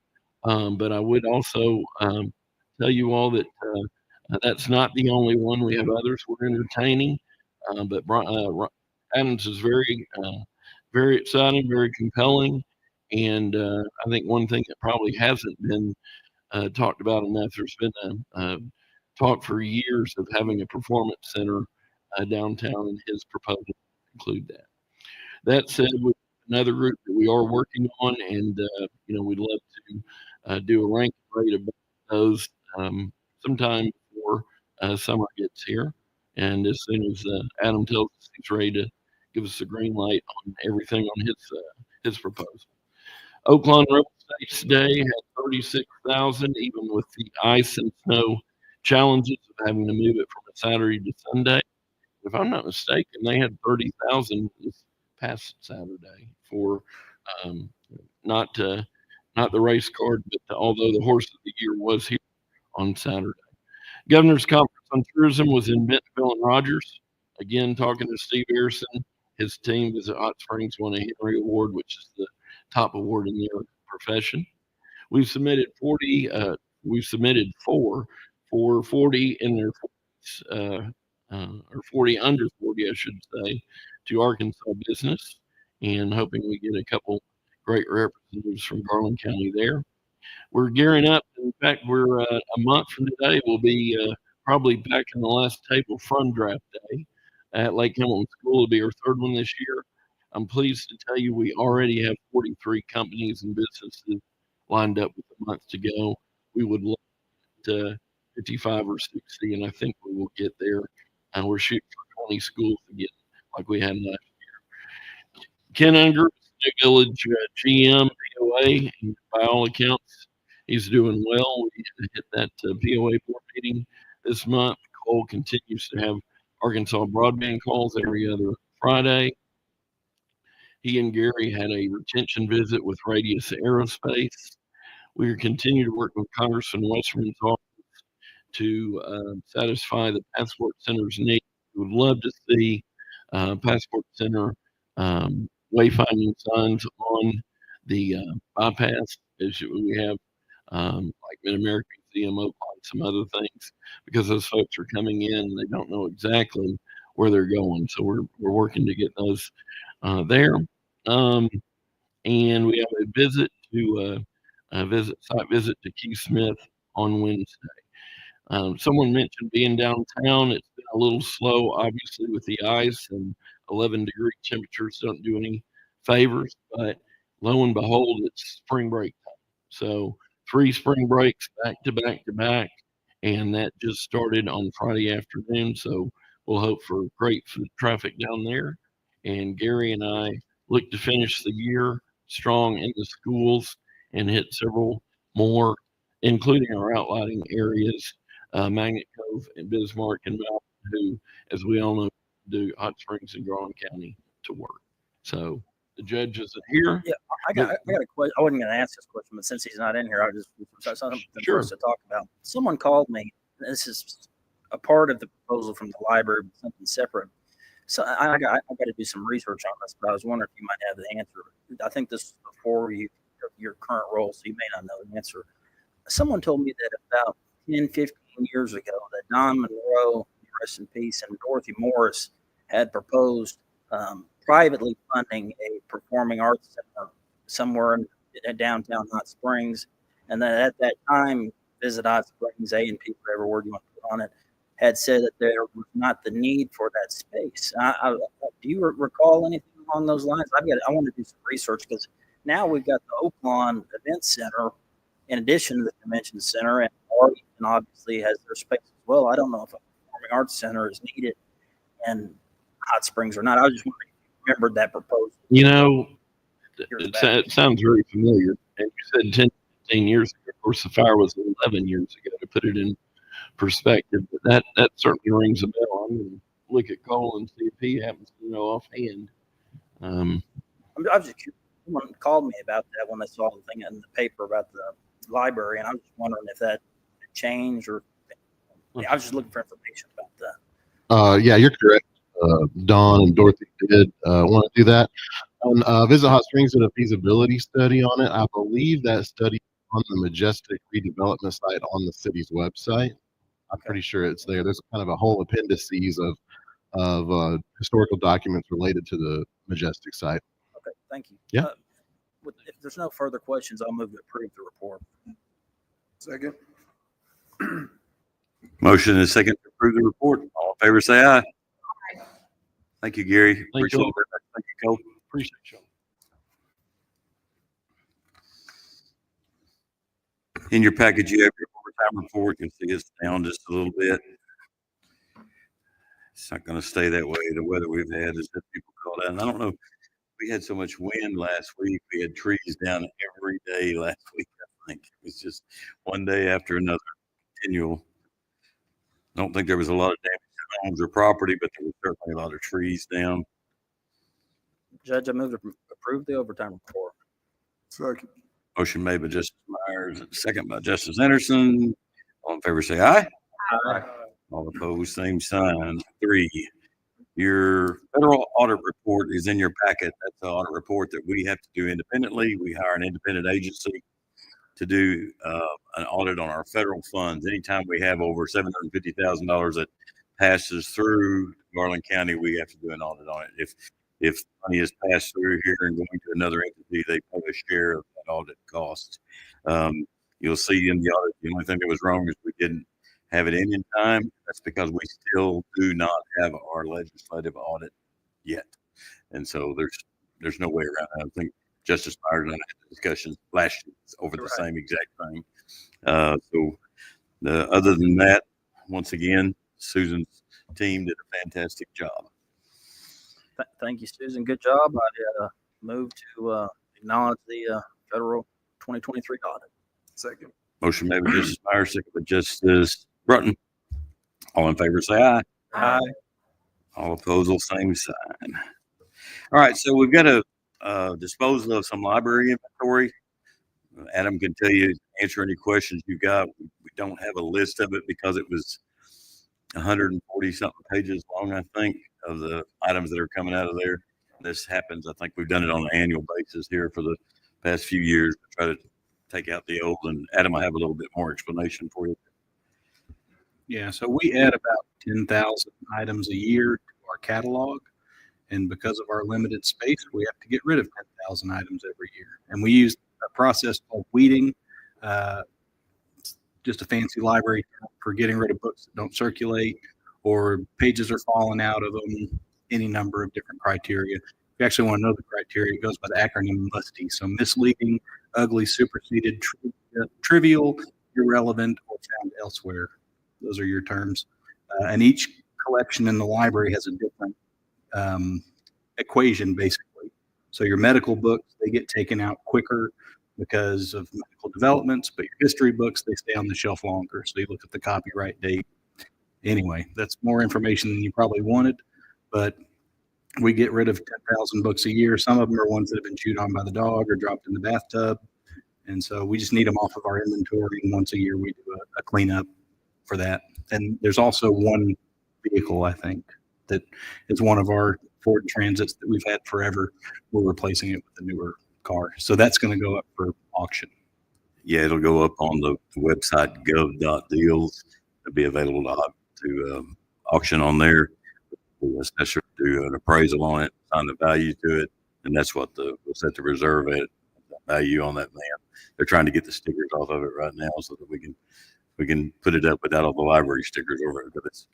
But I would also tell you all that that's not the only one. We have others we're entertaining. But Adams is very exciting, very compelling. And I think one thing that probably hasn't been talked about enough, there's been a talk for years of having a performance center downtown, and his proposal include that. That said, with another group that we are working on, and we'd love to do a ranking rate of those sometime before summer gets here. And as soon as Adam tells us he's ready to give us a green light on everything on his proposal. Oaklawn Real Estate today had 36,000, even with the ice and snow challenges of having to move it from a Saturday to Sunday. If I'm not mistaken, they had 30,000 this past Saturday for not the race card, but although the horse of the year was here on Saturday. Governor's Conference on Tourism was in Bentonville and Rogers. Again, talking to Steve Harrison, his team Visit Hot Springs won a Henry Award, which is the top award in their profession. We've submitted 40. We've submitted four for 40 in their 40s, or 40 under 40, I should say, to Arkansas business, and hoping we get a couple great representatives from Garland County there. We're gearing up. In fact, we're a month from today. We'll be probably back in the last table fund draft day at Lake Hamilton School. It'll be our third one this year. I'm pleased to tell you we already have 43 companies and businesses lined up with a month to go. We would look at 55 or 60, and I think we will get there. And we're shooting for 20 schools again, like we had last year. Ken Unger, New Village GM, POA, and by all accounts, he's doing well. We hit that POA board meeting this month. Cole continues to have Arkansas broadband calls every other Friday. He and Gary had a retention visit with Radius Aerospace. We continue to work with Congressman Westerman's office to satisfy the Passport Center's need. We would love to see Passport Center wayfinding signs on the bypass, as we have like Mid-American, CMO, some other things, because those folks are coming in and they don't know exactly where they're going. So we're working to get those there. And we have a visit to site visit to Keith Smith on Wednesday. Someone mentioned being downtown. It's been a little slow, obviously, with the ice, and 11-degree temperatures don't do any favors. But lo and behold, it's spring break time. So 3 spring breaks back to back to back, and that just started on Friday afternoon. So we'll hope for great foot traffic down there. And Gary and I look to finish the year strong in the schools and hit several more, including our outlining areas, Magnet Cove and Bismarck and Mountain, who, as we all know, do Hot Springs and Garland County to work. So the judge isn't here. Yeah, I got a question. I wasn't going to ask this question, but since he's not in here, I just something for us to talk about. Someone called me. This is a part of the proposal from the library, but something separate. So I got to do some research on this, but I was wondering if you might have the answer. I think this is before your current role, so you may not know the answer. Someone told me that about 10, 15 years ago that Don Monroe, rest in peace, and Dorothy Morris had proposed privately funding a performing arts center somewhere in downtown Hot Springs, and that at that time, Visit Hot Springs, A&P, whatever word you want to put on it, had said that there was not the need for that space. Do you recall anything along those lines? I want to do some research, because now we've got the Oaklawn Event Center in addition to the Convention Center, and Arlington obviously has their space as well. I don't know if a performing arts center is needed in Hot Springs or not. I was just wondering if you remembered that proposal. You know, it sounds very familiar. And you said 10, 15 years ago. Of course, the fire was 11 years ago, to put it in perspective. But that certainly rings a bell. I'm going to look at Cole and see if he happens to know offhand. I was just curious. Someone called me about that when they saw the thing in the paper about the library, and I was just wondering if that had changed, or I was just looking for information about that. Yeah, you're correct. Don and Dorothy did want to do that. Visit Hot Springs did a feasibility study on it. I believe that study on the Majestic redevelopment site on the city's website. I'm pretty sure it's there. There's kind of a whole appendices of of historical documents related to the Majestic site. Okay, thank you. Yeah. If there's no further questions, I'll move to approve the report. Second. Motion and a second to approve the report. All in favor, say aye. Thank you, Gary. Thank Appreciate you. it very much. Thank you, Cole. Appreciate you. In your package, you have your overtime report. You can see it's down just a little bit. It's not going to stay that way. The weather we've had is that people call out. And I don't know, we had so much wind last week. We had trees down every day last week, I think. It was just one day after another, continual. I don't think there was a lot of damage to homes or property, but there was certainly a lot of trees down. Judge, I move to approve the overtime report. Second. Motion made by Justice Myers, second by Justice Anderson. All in favor, say aye. Aye. All opposed, same sign. 3, your federal audit report is in your packet. That's the audit report that we have to do independently. We hire an independent agency to do an audit on our federal funds. Anytime we have over $750,000 that passes through Garland County, we have to do an audit on it. If money is passed through here and going to another entity, they pay a share of that audit cost. You'll see in the audit, the only thing that was wrong is we didn't have it in time. That's because we still do not have our legislative audit yet. And so there's no way around that. I think Justice Myers and I had a discussion last year over the same exact thing. Other than that, once again, Susan's team did a fantastic job. Thank you, Susan. Good job. I move to acknowledge the federal 2023 audit. Second. Motion made by Justice Myers, second by Justice Brunton. All in favor, say aye. Aye. All opposed, same sign. All right, so we've got to dispose of some library inventory. Adam can tell you, answer any questions you got. We don't have a list of it because it was 140 something pages long, I think, of the items that are coming out of there. This happens. I think we've done it on an annual basis here for the past few years to try to take out the old. And Adam, I have a little bit more explanation for you. Yeah, so we add about 10,000 items a year to our catalog. And because of our limited space, we have to get rid of 10,000 items every year. And we use a process called weeding, just a fancy library term for getting rid of books that don't circulate or pages are falling out of them, any number of different criteria. If you actually want to know the criteria, it goes by the acronym MUSTY. So misleading, ugly, superseded, trivial, irrelevant, or found elsewhere. Those are your terms. And each collection in the library has a different equation, basically. So your medical books, they get taken out quicker because of medical developments, but your history books, they stay on the shelf longer. So you look at the copyright date. Anyway, that's more information than you probably wanted, but we get rid of 10,000 books a year. Some of them are ones that have been chewed on by the dog or dropped in the bathtub. And so we just need them off of our inventory. And once a year, we do a cleanup for that. And there's also one vehicle, I think, that is one of our Ford Transits that we've had forever. We're replacing it with a newer car. So that's going to go up for auction. Yeah, it'll go up on the website gov.deals. It'll be available to auction on there. The assessor do an appraisal on it, find the value to it, and that's what we'll set the reserve at, the value on that van. They're trying to get the stickers off of it right now so that we can put it up without all the library stickers over it. But it's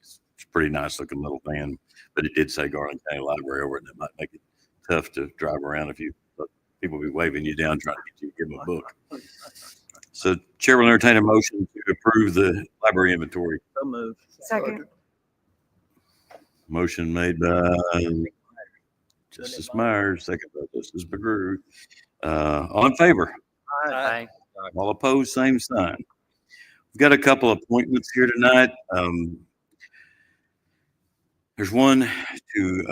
a pretty nice looking little van. But it did say Garland County Library over it, and it might make it tough to drive around if people be waving you down trying to get you to give them a book. So Chair will entertain a motion to approve the library inventory. So moved. Second. Motion made by Justice Myers, second by Justice McGrew. All in favor? Aye. All opposed, same sign. We've got a couple of appointments here tonight. There's one to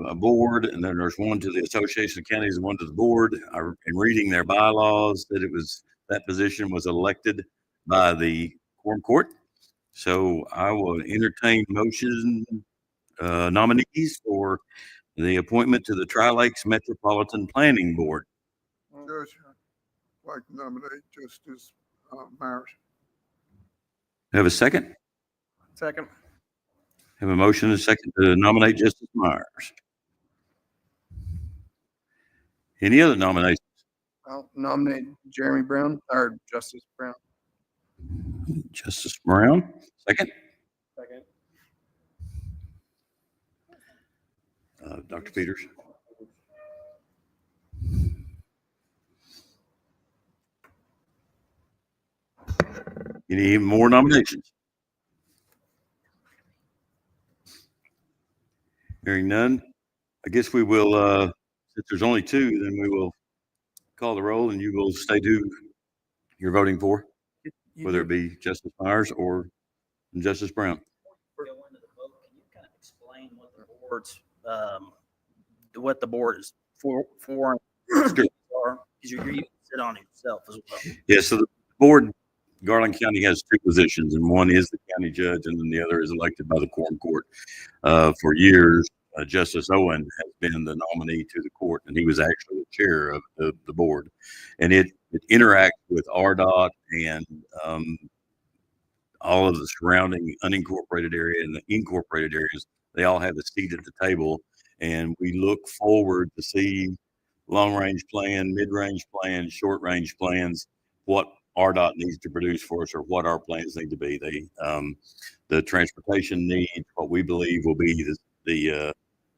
a board, and then there's one to the Association of Counties and one to the board. In reading their bylaws, that position was elected by the Quorum Court. So I will entertain motion nominees for the appointment to the Tri-Lakes Metropolitan Planning Board. Judge, I'd like to nominate Justice Myers. Have a second? Second. Have a motion and a second to nominate Justice Myers. Any other nominations? I'll nominate Jeremy Brown or Justice Brown. Justice Brown, second. Second. Dr. Peters. Any more nominations? Hearing none, I guess we will, since there's only two, then we will call the roll and you will state who you're voting for, whether it be Justice Myers or Justice Brown. Before we go into the vote, can you kind of explain what the board is for are? Because you sit on it yourself as well. Yeah, so the board, Garland County has two positions, and one is the county judge, and then the other is elected by the quorum court. For years, Justice Owen has been the nominee to the court, and he was actually the chair of the board. And it interacts with RDOT and all of the surrounding unincorporated area and the incorporated areas. They all have a seat at the table, and we look forward to see long-range plan, mid-range plans, short-range plans, what RDOT needs to produce for us or what our plans need to be. The transportation needs, what we believe will be the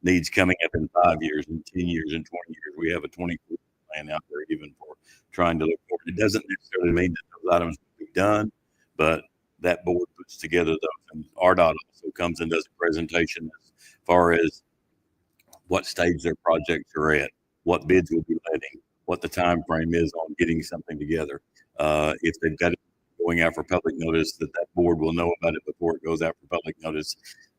needs coming up in 5 years, in 10 years, in 20 years. We have a 20-year plan out there even for trying to look forward. It doesn't necessarily mean that those items will be done, but that board puts together those, and RDOT also comes and does a presentation as far as what stage their projects are at, what bids will be letting, what the time frame is on getting something together. If they've got it going out for public notice, that board will know about it before it goes out for public notice.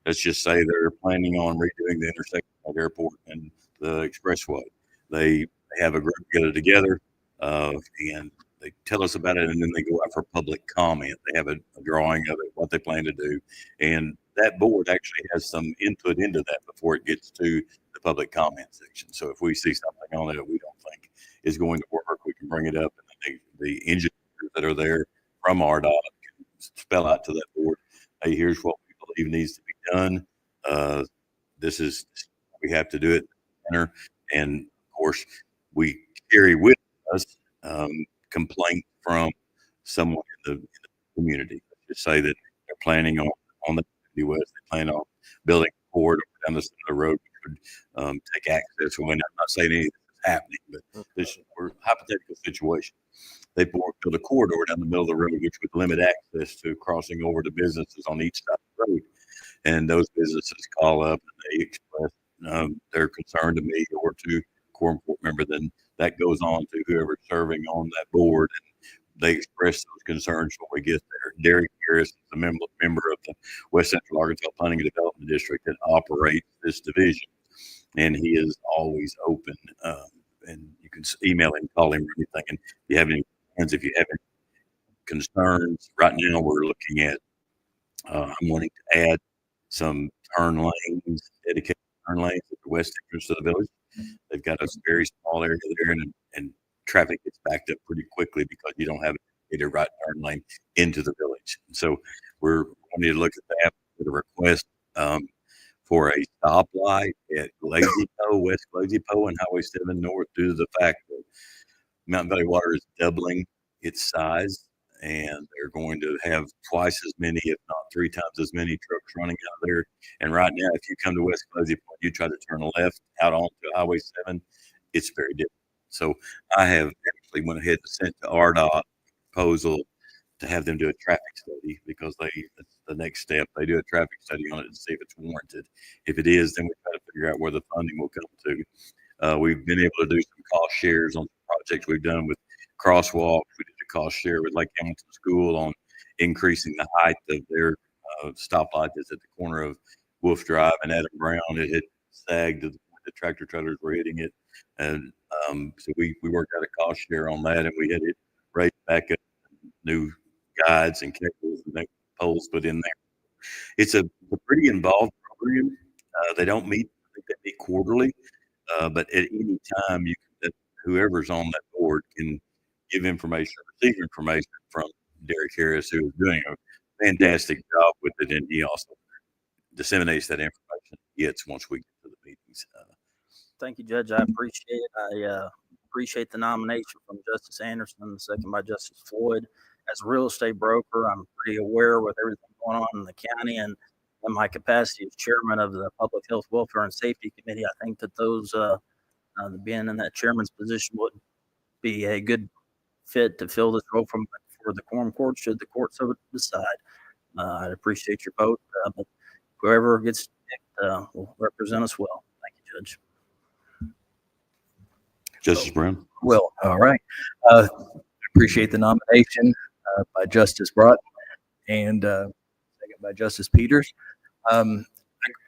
Let's just say they're planning on redoing the intersection at airport and the expressway. They have a group get it together, and they tell us about it, and then they go out for public comment. They have a drawing of it, what they plan to do, and that board actually has some input into that before it gets to the public comment section. So if we see something on it that we don't think is going to work, we can bring it up, and the engineers that are there from RDOT can spell out to that board, hey, here's what we believe needs to be done. This is, we have to do it. And of course, we carry with us complaint from someone in the community. Just say that they're planning on the West, they plan on building a corridor down the center of the road, which would take access. Well, I'm not saying anything is happening, but this is a hypothetical situation. They build a corridor down the middle of the road, which would limit access to crossing over to businesses on each side of the road. And those businesses call up and they express their concern to me or to quorum court member. Then that goes on to whoever's serving on that board, and they express those concerns when we get there. Derek Harris is a member of the West Central Arkansas Planning and Development District that operates this division, and he is always open. And you can email him, call him, or anything. And if you have any plans, if you have any concerns, right now we're looking at. I'm wanting to add some turn lanes, dedicated turn lanes at the west entrance to the village. They've got a very small area there, and traffic gets backed up pretty quickly because you don't have a right turn lane into the village. So we're wanting to look at that with a request for a stoplight at Lazy Poe, West Lazy Poe, and Highway 7 North, due to the fact that Mountain Valley Water is doubling its size, and they're going to have twice as many, if not 3 times as many trucks running out of there. And right now, if you come to West Lazy Poe, you try to turn left out onto Highway 7, it's very difficult. So I have actually went ahead and sent to RDOT a proposal to have them do a traffic study, because that's the next step. They do a traffic study on it to see if it's warranted. If it is, then we try to figure out where the funding will come to. We've been able to do some cost shares on projects we've done with crosswalks. We did a cost share with Lake Hamilton School on increasing the height of their stoplight that's at the corner of Wolf Drive and Adam Brown. It had sagged to the point that tractor trailers were hitting it. And so we worked out a cost share on that, and we had it raised back up, new guides and cables and new poles put in there. It's a pretty involved program. They don't meet, I think they meet quarterly, but at any time, whoever's on that board can give information, receive information from Derek Harris, who is doing a fantastic job with it. And he also disseminates that information gets once we get to the meetings. Thank you, Judge. I appreciate it. I appreciate the nomination from Justice Anderson, second by Justice Floyd. As a real estate broker, I'm pretty aware with everything going on in the county, and in my capacity as chairman of the Public Health, Welfare, and Safety Committee, I think that those being in that chairman's position would be a good fit to fill this role for the Quorum Court, should the court so decide. I'd appreciate your vote, but whoever gets picked will represent us well. Thank you, Judge. Justice Brown. Well, all right. Appreciate the nomination by Justice Broughton and second by Justice Peters. I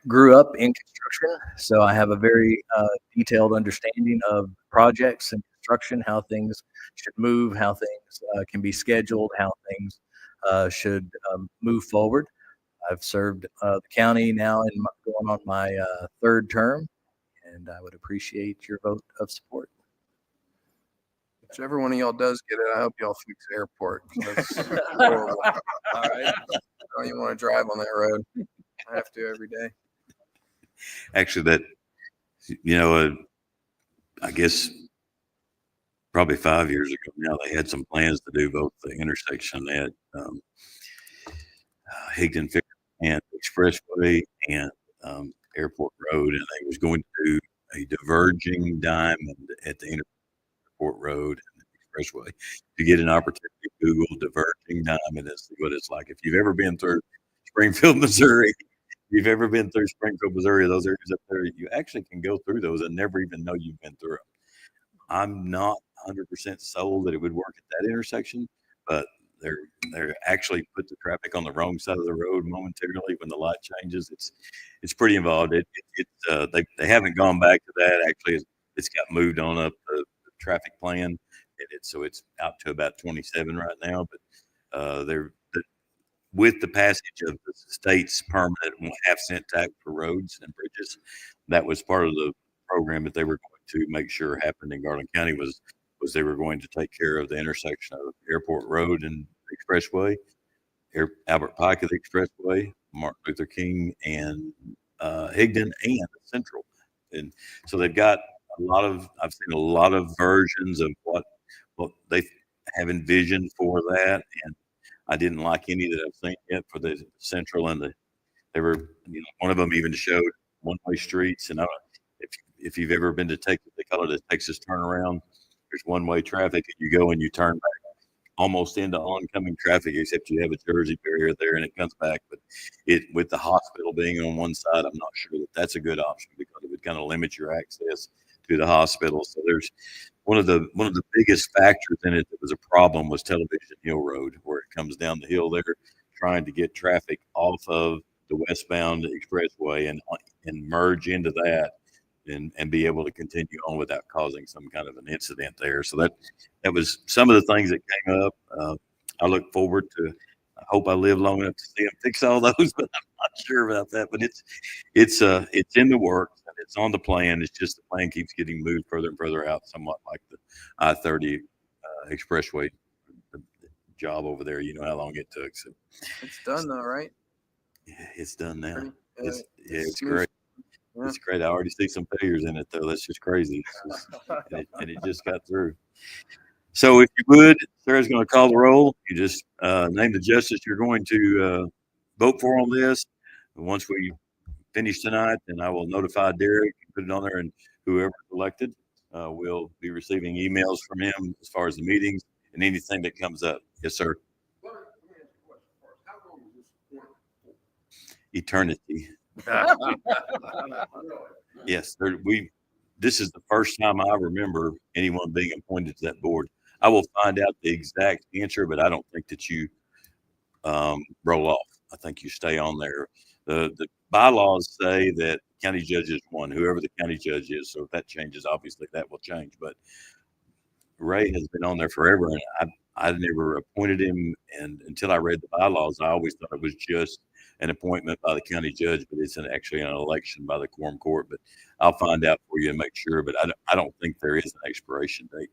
grew up in construction, so I have a very detailed understanding of projects and construction, how things should move, how things can be scheduled, how things should move forward. I've served the county now going on my third term, and I would appreciate your vote of support. Whichever one of y'all does get it, I hope y'all fix the airport. 'Cause that's horrible. All right. I don't even want to drive on that road. I have to every day. Actually, that, I guess probably 5 years ago now, they had some plans to do both the intersection at Higdon and Expressway and Airport Road, and they was going to do a diverging diamond at the Airport Road and the Expressway. To get an opportunity, Google diverging diamond and see what it's like. If you've ever been through Springfield, Missouri, those areas up there, you actually can go through those and never even know you've been through them. I'm not 100% sold that it would work at that intersection, but they're actually put the traffic on the wrong side of the road momentarily when the light changes. It's pretty involved. They haven't gone back to that. Actually, it's got moved on up the traffic plan, so it's out to about 27 right now. But with the passage of the state's permanent 1.5-cent tax for roads and bridges, that was part of the program that they were going to make sure happened in Garland County was they were going to take care of the intersection of Airport Road and Expressway, Albert Pike of the Expressway, Martin Luther King, and Higdon and Central. And so they've got I've seen a lot of versions of what they have envisioned for that, and I didn't like any that I've seen yet for the Central, and they were, one of them even showed one-way streets. And if you've ever been to Texas, they call it a Texas turnaround. There's one-way traffic, and you go and you turn back almost into oncoming traffic, except you have a Jersey barrier there, and it comes back. But with the hospital being on one side, I'm not sure that that's a good option because it would kind of limit your access to the hospital. So there's one of the biggest factors in it that was a problem was Television Hill Road, where it comes down the hill there, trying to get traffic off of the westbound expressway and merge into that and be able to continue on without causing some kind of an incident there. So that was some of the things that came up. I look forward to. I hope I live long enough to see them fix all those, but I'm not sure about that. But it's in the works and it's on the plan. It's just the plan keeps getting moved further and further out, somewhat like the I-30 expressway the job over there. You know how long it took. So it's done though, right? Yeah, it's done now. It's smooth. great. Yeah. It's great. I already see some failures in it though. That's just crazy. And it just got through. So if you would, Sarah's going to call the roll. You just name the justice you're going to vote for on this. And once we finish tonight, then I will notify Derek and put it on there, and whoever's elected will be receiving emails from him as far as the meetings and anything that comes up. Yes, sir. Eternity. Yes, this is the first time I remember anyone being appointed to that board. I will find out the exact answer, but I don't think that you roll off. I think you stay on there. The bylaws say that county judge is one, whoever the county judge is. So if that changes, obviously that will change. But Ray has been on there forever, and I never appointed him. And until I read the bylaws, I always thought it was just an appointment by the county judge, but it's actually an election by the Quorum Court. But I'll find out for you and make sure. But I don't think there is an expiration date.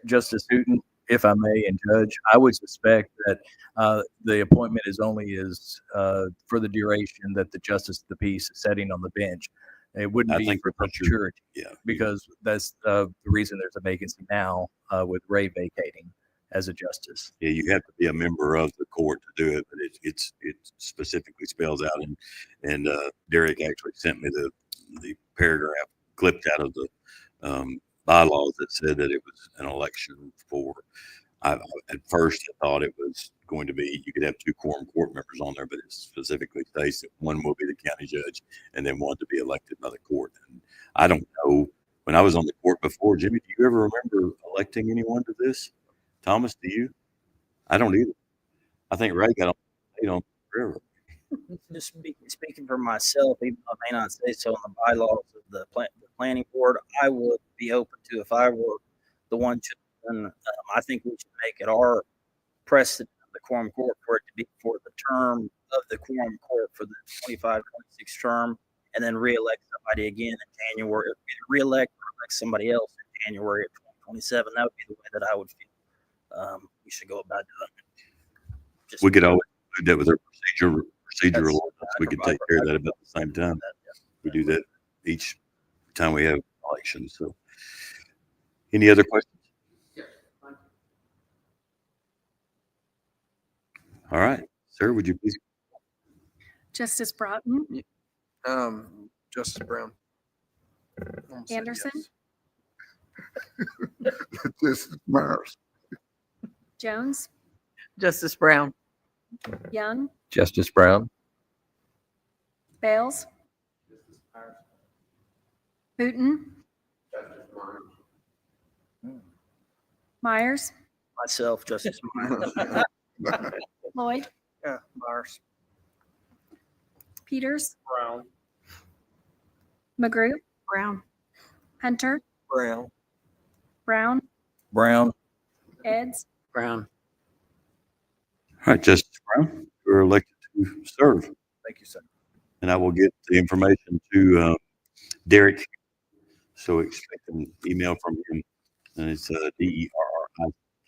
Justice Hooten, if I may, and Judge, I would suspect that the appointment is only for the duration that the justice of the peace is sitting on the bench. It wouldn't I be think for that's true. perpetuity, Yeah. because that's the reason there's a vacancy now with Ray vacating as a justice. Yeah, you have to be a member of the court to do it, but it specifically spells out, and Derek actually sent me the paragraph clipped out of the bylaws that said that it was an election for. At first I thought it was going to be you could have 2 quorum court members on there, but it specifically states that one will be the county judge and then one to be elected by the court. And I don't know, when I was on the court before, Jimmy, do you ever remember electing anyone to this? Thomas, do you? I don't either. I think Ray got on forever. Just speaking for myself, even though I may not say so in the bylaws of the planning board, I would be open to, if I were the one chosen. I think we should make it our precedent of the quorum court for it to be for the term of the quorum court for the 25-26 term, and then reelect somebody again in January. Reelect or elect somebody else in January of 2027. That would be the way that I would feel we should go about doing it. We could always do that with our procedural ordinance. We could take care of that about the same time. We do that each time we have elections. So, any other questions? All right, sir, would you please? Justice Broughton, Justice Brown. Almost said Anderson, yes. Justice Myers. Jones, Justice Brown. Young, Justice Brown. Bales, Booton, Myers, Myself, Justice Myers. Lloyd, Yeah, Myers. Peters, Brown. McGrew, Brown. Hunter, Brown. Brown, Brown. Eds, Brown. All right, Justice Brown, you're elected to serve. Thank you, sir. And I will get the information to Derek. So expect an email from him. And it's DERRIK.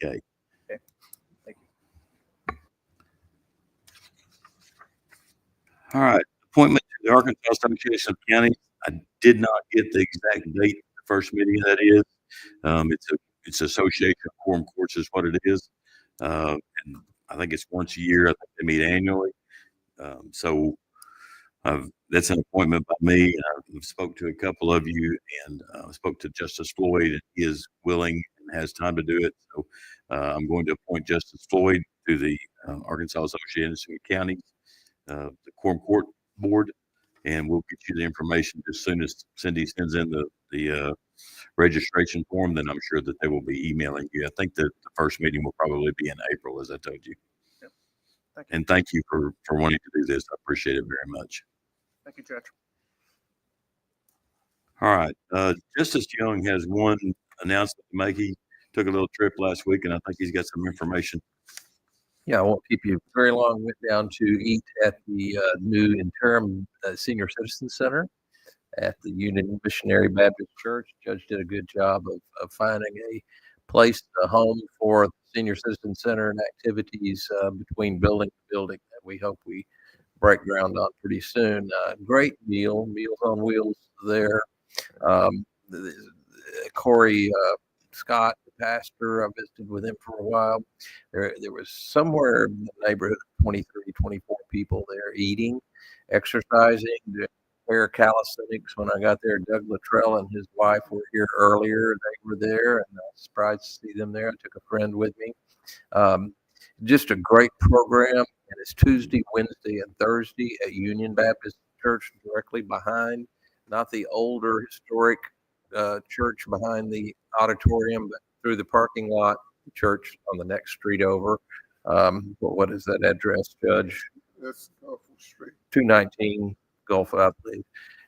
Okay. Thank you. All right. Appointment to the Arkansas Association of Counties. I did not get the exact date of the first meeting that is. It's Association of Quorum Courts is what it is. And I think it's once a year. I think they meet annually. So that's an appointment by me. I spoke to a couple of you and spoke to Justice Floyd, and he is willing and has time to do it. So I'm going to appoint Justice Floyd to the Arkansas Association of Counties, the Quorum Court Board, and we'll get you the information as soon as Cindy sends in the registration form. Then I'm sure that they will be emailing you. I think that the first meeting will probably be in April, as I told you. Yep. Thank you. And thank you for wanting to do this. I appreciate it very much. Thank you, Judge. All right. Justice Young has one announcement to make. He took a little trip last week, and I think he's got some information. Yeah, I won't keep you very long. Went down to eat at the new interim senior citizen center at the Union Missionary Baptist Church. Judge did a good job of finding a place, a home for the senior citizen center and activities between building to building that we hope we break ground on pretty soon. Great meals on wheels there. Corey Scott, the pastor, I visited with him for a while. There was somewhere in the neighborhood of 23, 24 people there eating, exercising, doing air calisthenics. When I got there, Doug Luttrell and his wife were here earlier. They were there, and I was surprised to see them there. I took a friend with me. Just a great program, and it's Tuesday, Wednesday, and Thursday at Union Baptist Church, directly behind, not the older historic church behind the auditorium, but through the parking lot, church on the next street over. What is that address, Judge? That's Gulf Street. 219 Gulf, I believe.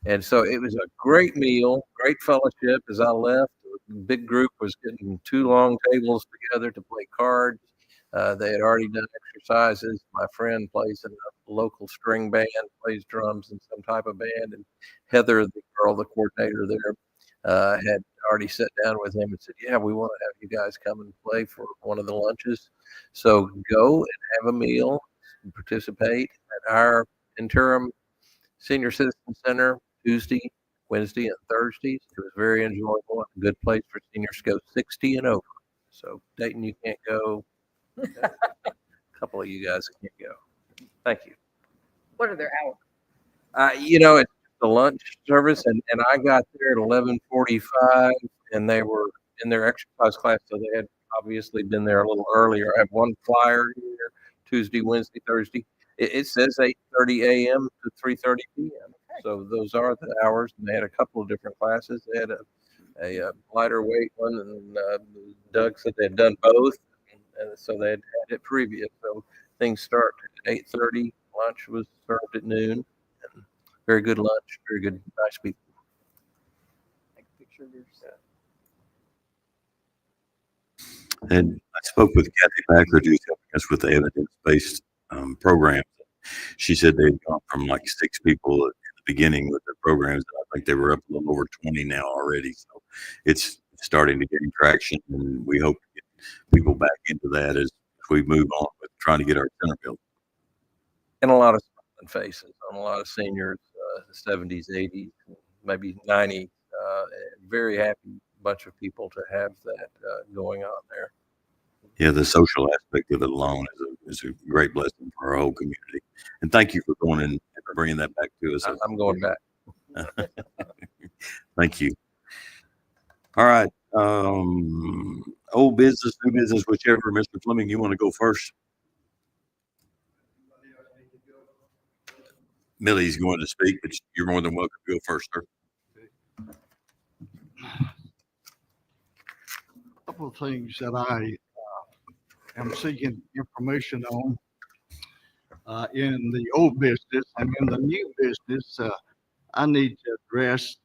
And so it was a great meal, great fellowship. As I left, the big group was getting 2 long tables together to play cards. They had already done exercises. My friend plays in a local string band, plays drums in some type of band, and Heather, the girl, the coordinator there, had already sat down with him and said, yeah, we want to have you guys come and play for one of the lunches. So go and have a meal and participate at our interim senior citizen center Tuesday, Wednesday, and Thursdays. It was very enjoyable and a good place for seniors to go 60 and over. So Dayton, you can't go. A couple of you guys can't go. Thank you. What are their hours? It's the lunch service, and I got there at 11:45, and they were in their exercise class, so they had obviously been there a little earlier. I have one flyer here, Tuesday, Wednesday, Thursday. It says 8:30 a.m. to 3:30 p.m. So those are the hours, and they had a couple of different classes. They had a lighter weight one, and Doug said they'd done both, and so they had it previous. So things start at 8:30. Lunch was served at noon. And very good lunch, very good, nice people. Take a picture of yourself. And I spoke with Kathy Packard, who's helping us with the evidence-based programs. She said they'd gone from like 6 people at the beginning with their programs. I think they were up a little over 20 now already. So it's starting to gain traction, and we hope to get people back into that as we move on with trying to get our center built. And a lot of smiling faces on a lot of seniors, 70s, 80s, maybe 90s. Very happy bunch of people to have that going on there. Yeah, the social aspect of it alone is a great blessing for our whole community. And thank you for going and for bringing that back to us. I'm going back. Thank you. All right. Old business, new business, whichever. Mr. Fleming, you want to go first? Millie's going to speak, but you're more than welcome to go first, sir. A couple of things that I am seeking information on in the old business and in the new business. I need to address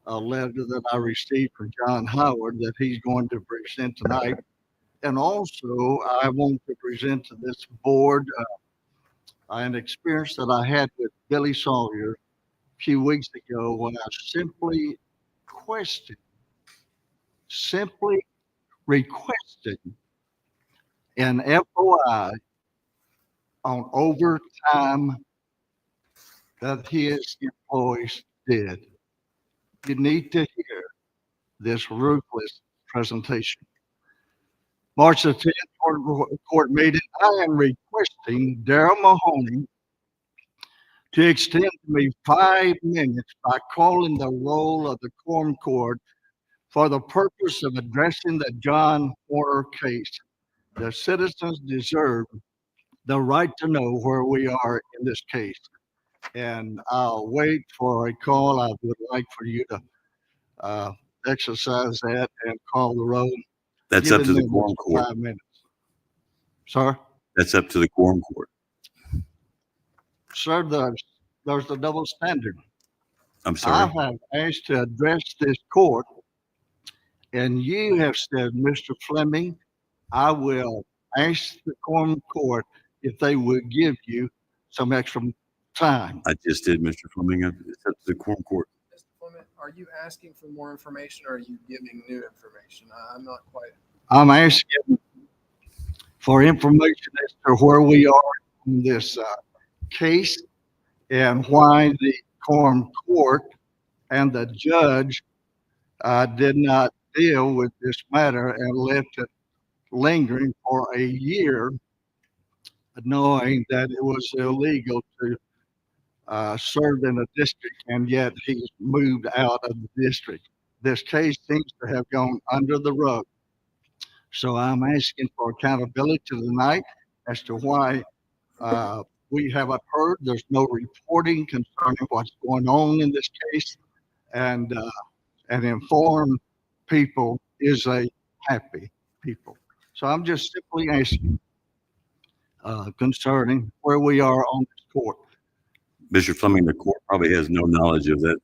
a letter that I received from John Howard that he's going to present tonight. And also, I want to present to this board an experience that I had with Billy Sawyer a few weeks ago when I simply requested an FOI on overtime that his employees did. You need to hear this ruthless presentation. March the 10th court meeting, I am requesting Darrell Mahoney to extend to me 5 minutes by calling the roll of the Quorum Court for the purpose of addressing the John Horner case. The citizens deserve the right to know where we are in this case. And I'll wait for a call. I would like for you to exercise that and call the roll. That's up to the Quorum Court. 5 minutes. Sir? That's up to the Quorum Court. Sir, there's a double standard. I'm sorry. I have asked to address this court, and you have said, Mr. Fleming, I will ask the Quorum Court if they would give you some extra time. I just did, Mr. Fleming. It's up to the Quorum Court. Mr. Fleming, are you asking for more information or are you giving new information? I'm not quite. I'm asking for information as to where we are in this case and why the Quorum Court and the judge did not deal with this matter and left it lingering for a year, knowing that it was illegal to serve in a district, and yet he's moved out of the district. This case seems to have gone under the rug. So I'm asking for accountability tonight as to why we haven't heard. There's no reporting concerning what's going on in this case, and informed people is a happy people. So I'm just simply asking concerning where we are on this court. Mr. Fleming, the court probably has no knowledge of that.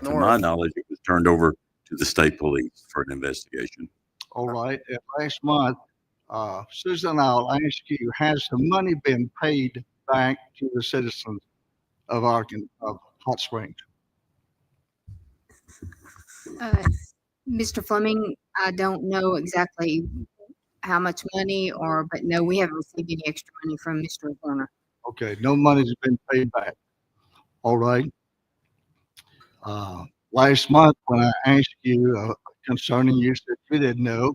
To my knowledge, it was turned over to the state police for an investigation. All right. And last month, Susan, I'll ask you, has the money been paid back to the citizens of Hot Springs? Mr. Fleming, I don't know exactly how much money but no, we haven't received any extra money from Mr. Warner. Okay, no money's been paid back. All right. Last month when I asked you concerning, you said you didn't know,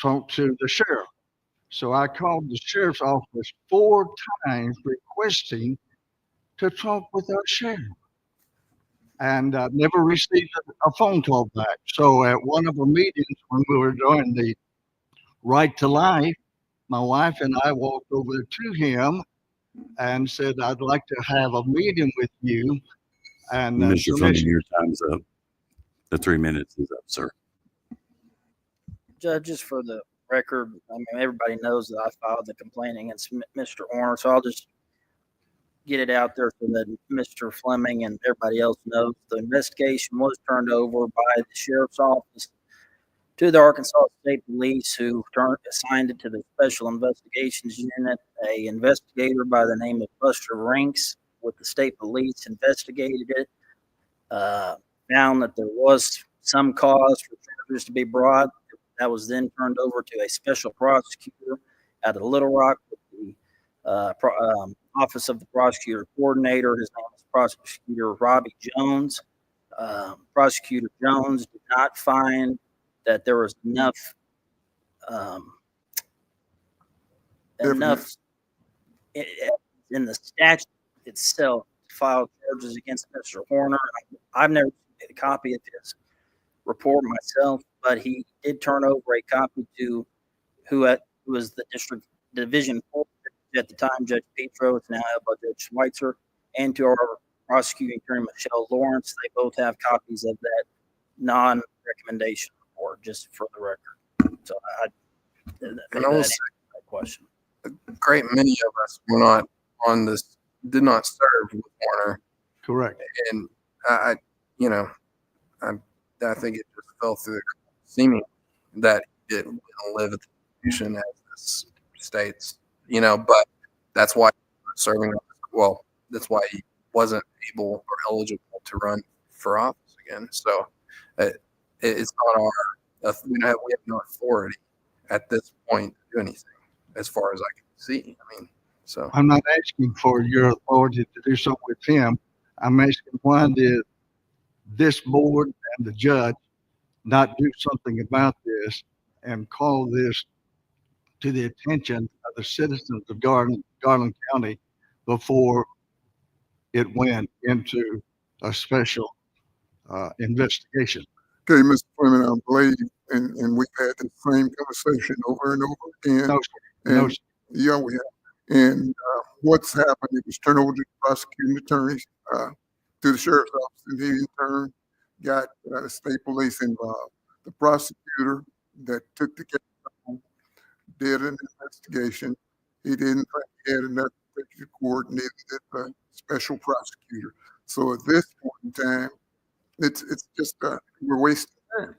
talk to the sheriff. So I called the sheriff's office 4 times requesting to talk with our sheriff, and never received a phone call back. So at one of the meetings when we were doing the Right to Life, my wife and I walked over to him and said, I'd like to have a meeting with you. And Mr. Fleming, your time's up. The 3 minutes is up, sir. Judge, just for the record, I mean, everybody knows that I filed the complaint against Mr. Warner, so I'll just get it out there so that Mr. Fleming and everybody else knows. The investigation was turned over by the sheriff's office to the Arkansas State Police, who assigned it to the Special Investigations Unit. A investigator by the name of Buster Rinks with the State Police investigated it, found that there was some cause for charges to be brought. That was then turned over to a special prosecutor out of Little Rock with the Office of the Prosecutor Coordinator. His name is Prosecutor Robbie Jones. Prosecutor Jones did not find that there was enough in the statute itself to file charges against Mr. Horner. I've never seen a copy of his report myself, but he did turn over a copy to who was the district division at the time, Judge Petro. It's now held by Judge Schweitzer, and to our prosecuting attorney Michelle Lawrence. They both have copies of that non-recommendation report, just for the record. So that question. A great many of us were not on this, did not serve with Warner. Correct. And I think it just fell through the cracks, seeming that he didn't live at the institution as this states, but that's why serving. Well, that's why he wasn't able or eligible to run for office again. So it's not we have no authority at this point to do anything, as far as I can see. So I'm not asking for your authority to do something with him. I'm asking, why did this board and the judge not do something about this and call this to the attention of the citizens of Garland County before it went into a special investigation? Okay, Mr. Fleming, I believe, and we've had the same conversation over and over again. No, yeah, we have. And what's happened, it was turned over to the prosecuting attorneys, to the sheriff's office, and he in turn got the state police involved. The prosecutor that took the case did an investigation. He didn't think he had enough to take to court, neither did the special prosecutor. So at this point in time, it's just we're wasting time.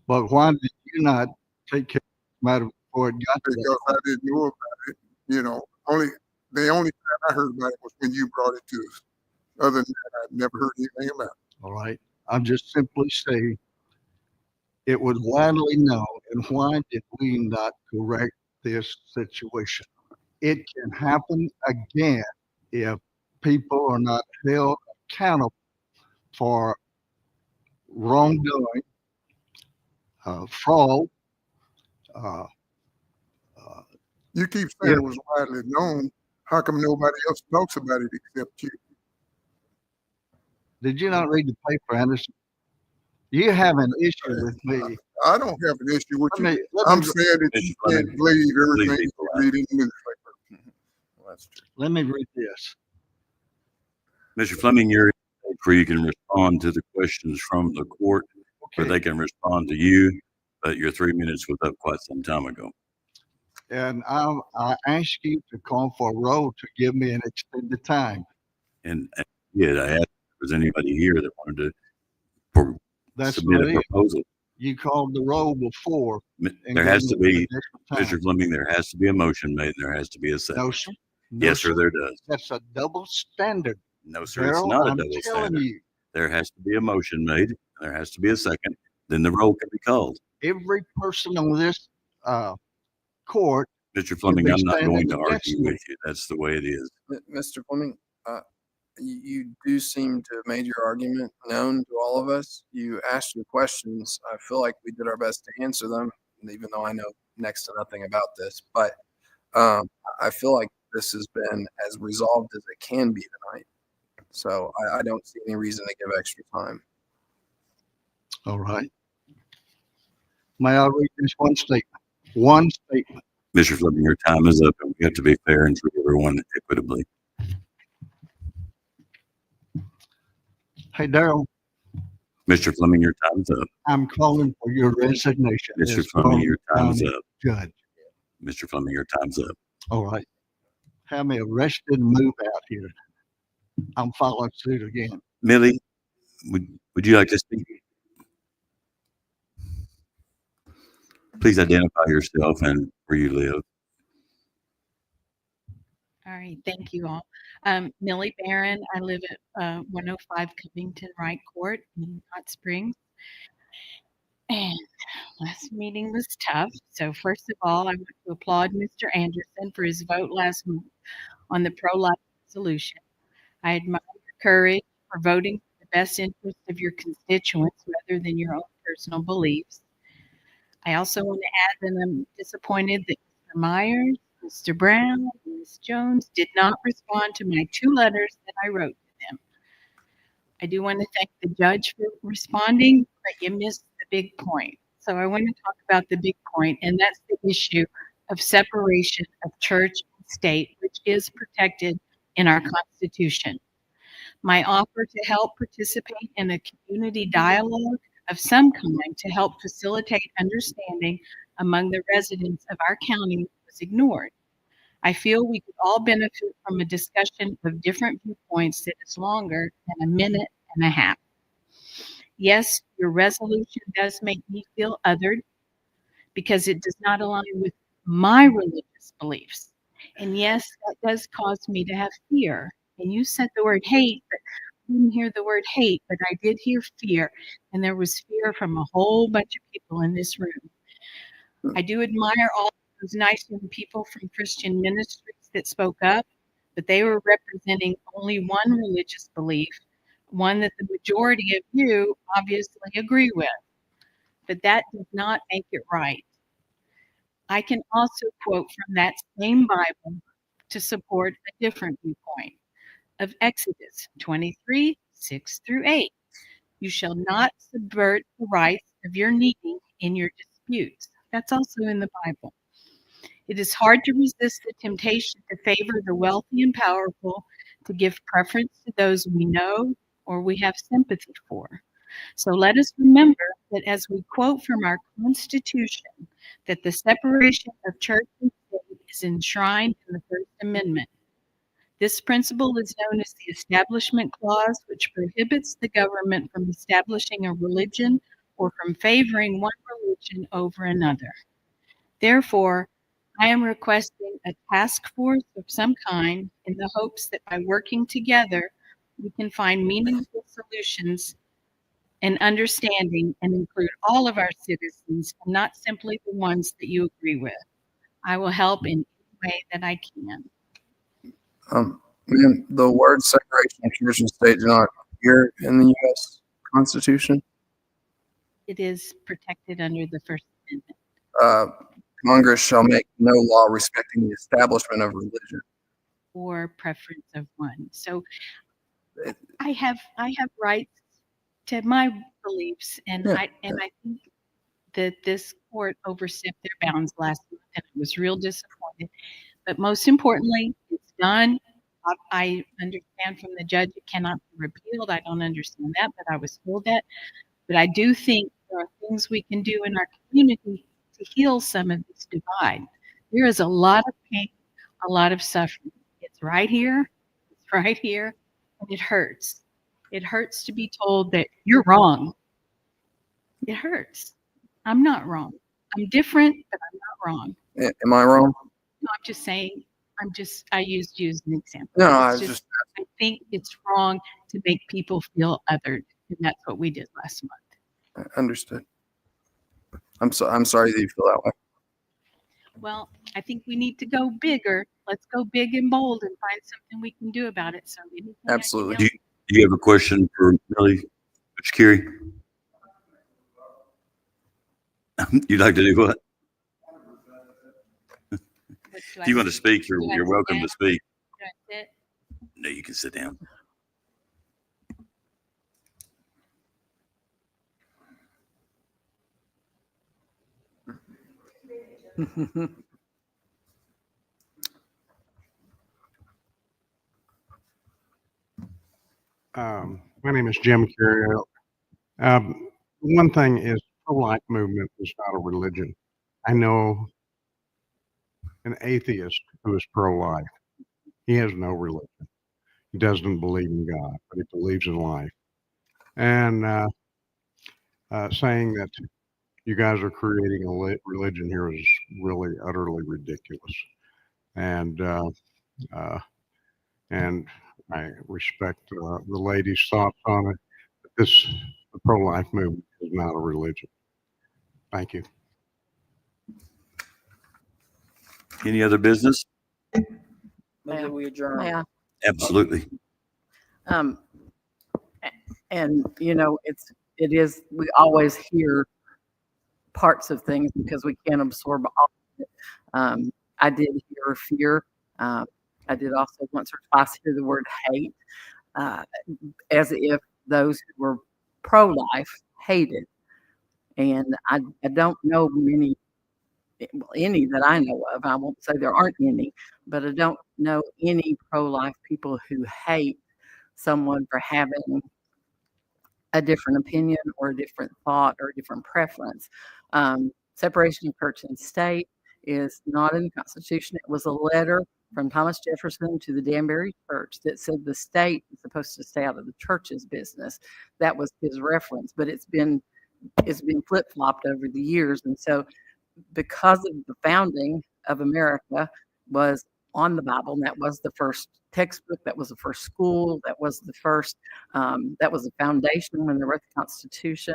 But why did you not take care of the matter before it got to Because I didn't know about it. The only time I heard about it was when you brought it to us. Other than that, I've never heard anything about it. All right. I'm just simply saying it was widely known, and why did we not correct this situation? It can happen again if people are not held accountable for wrongdoing, fraud. You keep saying it was widely known. How come nobody else talks about it except you? Did you not read the paper, Anderson? You have an issue with me. I don't have an issue with you. I'm saying that you can't believe everything you read in the newspaper. That's true. Let me read this. Mr. Fleming, you're where you can respond to the questions from the court, or they can respond to you, but your 3 minutes was up quite some time ago. And I ask you to call for a roll to give me an extended time. And I asked if there was anybody here that wanted to submit a proposal. You called the roll before. There has to be, Mr. Fleming, there has to be a motion made, and there has to be a second. No, sir. No, Yes, sir, there does. That's a double standard. No, sir, it's not a double standard. There has to be a motion made, There has to be a second. Then the roll can be called. Every person on this court. Mr. Fleming, be I'm not going standing to against argue me. with you. That's the way it is. Mr. Fleming, you do seem to have made your argument known to all of us. You asked your questions. I feel like we did our best to answer them, even though I know next to nothing about this. But I feel like this has been as resolved as it can be tonight. So I don't see any reason to give extra time. All right. May I read this one statement? One statement. Mr. Fleming, your time is up, and we have to be fair and treat everyone equitably. Hey, Darrell. Mr. Fleming, your time is up. I'm calling for your resignation. Mr. as Fleming, your time is County up. Judge. Mr. Fleming, your time's up. All right. Have me arrested and move out here. I'm following suit again. Millie, would you like to speak? Please identify yourself and where you live. All right, thank you all. Millie Barron, I live at 105 Covington Wright Court in Hot Springs. And last meeting was tough. So first of all, I want to applaud Mr. Anderson for his vote last month on the pro-life resolution. I admire your courage for voting for the best interest of your constituents rather than your own personal beliefs. I also want to add that I'm disappointed that Mr. Myers, Mr. Brown, and Ms. Jones did not respond to my 2 letters that I wrote to them. I do want to thank the judge for responding, but you missed the big point. So I want to talk about the big point, and that's the issue of separation of church and state, which is protected in our Constitution. My offer to help participate in a community dialogue of some kind to help facilitate understanding among the residents of our county was ignored. I feel we could all benefit from a discussion of different viewpoints that is longer than a minute and a half. Yes, your resolution does make me feel othered because it does not align with my religious beliefs. And yes, that does cause me to have fear. And you said the word hate, but I didn't hear the word hate, but I did hear fear. And there was fear from a whole bunch of people in this room. I do admire all those nice young people from Christian ministries that spoke up, but they were representing only one religious belief, one that the majority of you obviously agree with. But that does not make it right. I can also quote from that same Bible to support a different viewpoint of Exodus 23, 6 through 8. You shall not subvert the rights of your needy in your disputes. That's also in the Bible. It is hard to resist the temptation to favor the wealthy and powerful, to give preference to those we know or we have sympathy for. So let us remember that as we quote from our Constitution, that the separation of church and state is enshrined in the First Amendment. This principle is known as the Establishment Clause, which prohibits the government from establishing a religion or from favoring one religion over another. Therefore, I am requesting a task force of some kind in the hopes that by working together, we can find meaningful solutions and understanding and include all of our citizens, and not simply the ones that you agree with. I will help in any way that I can. Man, the word separation of church and state do not appear in the U.S. Constitution. It is protected under the First Amendment. Congress shall make no law respecting the establishment of religion Or preference of one. So I have rights to my beliefs, and I think that this court overstepped their bounds last month, and I was real disappointed. But most importantly, it's done. I understand from the judge it cannot be repealed. I don't understand that, but I was told that. But I do think there are things we can do in our community to heal some of this divide. There is a lot of pain, a lot of suffering. It's right here, and it hurts. It hurts to be told that you're wrong. It hurts. I'm not wrong. I'm different, but I'm not wrong. Am I wrong? No, I'm just saying, I used you as an example. No, I think it's wrong to make people feel othered, and that's what we did last month. Understood. I'm sorry that you feel that way. Well, I think we need to go bigger. Let's go big and bold and find something we can do about it. So anything I can Absolutely. help. Do you have a question for Millie? Mr. Curie? You'd like to do what? If you want to speak, you're welcome to speak. Do I sit? No, you can sit down. My name is Jim Carrier. One thing is, pro-life movement is not a religion. I know an atheist who is pro-life. He has no religion. He doesn't believe in God, but he believes in life. And saying that you guys are creating a religion here is really utterly ridiculous. And I respect the lady's thoughts on it. But the pro-life movement is not a religion. Thank you. Any other business? Move that we adjourn. May I? Absolutely. And it is, we always hear parts of things because we can't absorb all of it. I did hear fear. I did also once or twice hear the word hate, as if those who were pro-life hated. And I don't know any that I know of. I won't say there aren't any, but I don't know any pro-life people who hate someone for having a different opinion or a different thought or a different preference. Separation of church and state is not in the Constitution. It was a letter from Thomas Jefferson to the Danbury Church that said the state is supposed to stay out of the church's business. That was his reference, but it's been flip-flopped over the years. And so because of the founding of America was on the Bible, and that was the first textbook, that was the first school, that was the first, that was the foundation when they wrote the Constitution.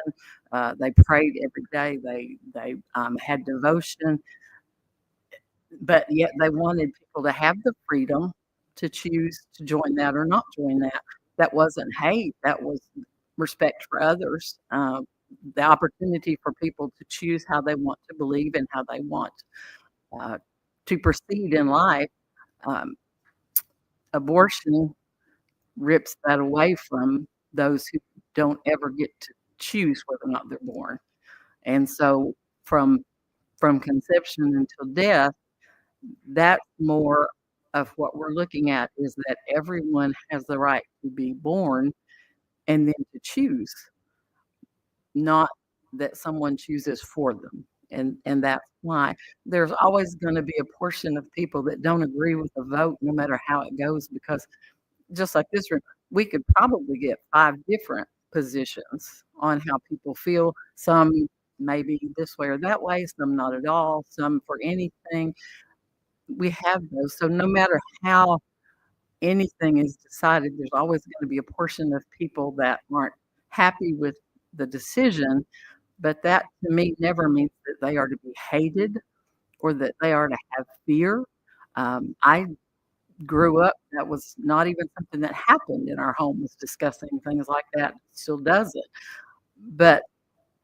They prayed every day. They had devotion, but yet they wanted people to have the freedom to choose to join that or not join that. That wasn't hate. That was respect for others. The opportunity for people to choose how they want to believe and how they want to proceed in life. Abortion rips that away from those who don't ever get to choose whether or not they're born. And so from conception until death, that's more of what we're looking at, is that everyone has the right to be born and then to choose, not that someone chooses for them. And that's why there's always going to be a portion of people that don't agree with the vote, no matter how it goes, because just like this room, we could probably get 5 different positions on how people feel. Some maybe this way or that way, some not at all, some for anything. We have those. So no matter how anything is decided, there's always going to be a portion of people that aren't happy with the decision. But that to me never means that they are to be hated or that they are to have fear. I grew up, that was not even something that happened in our home, was discussing things like that. Still does it. But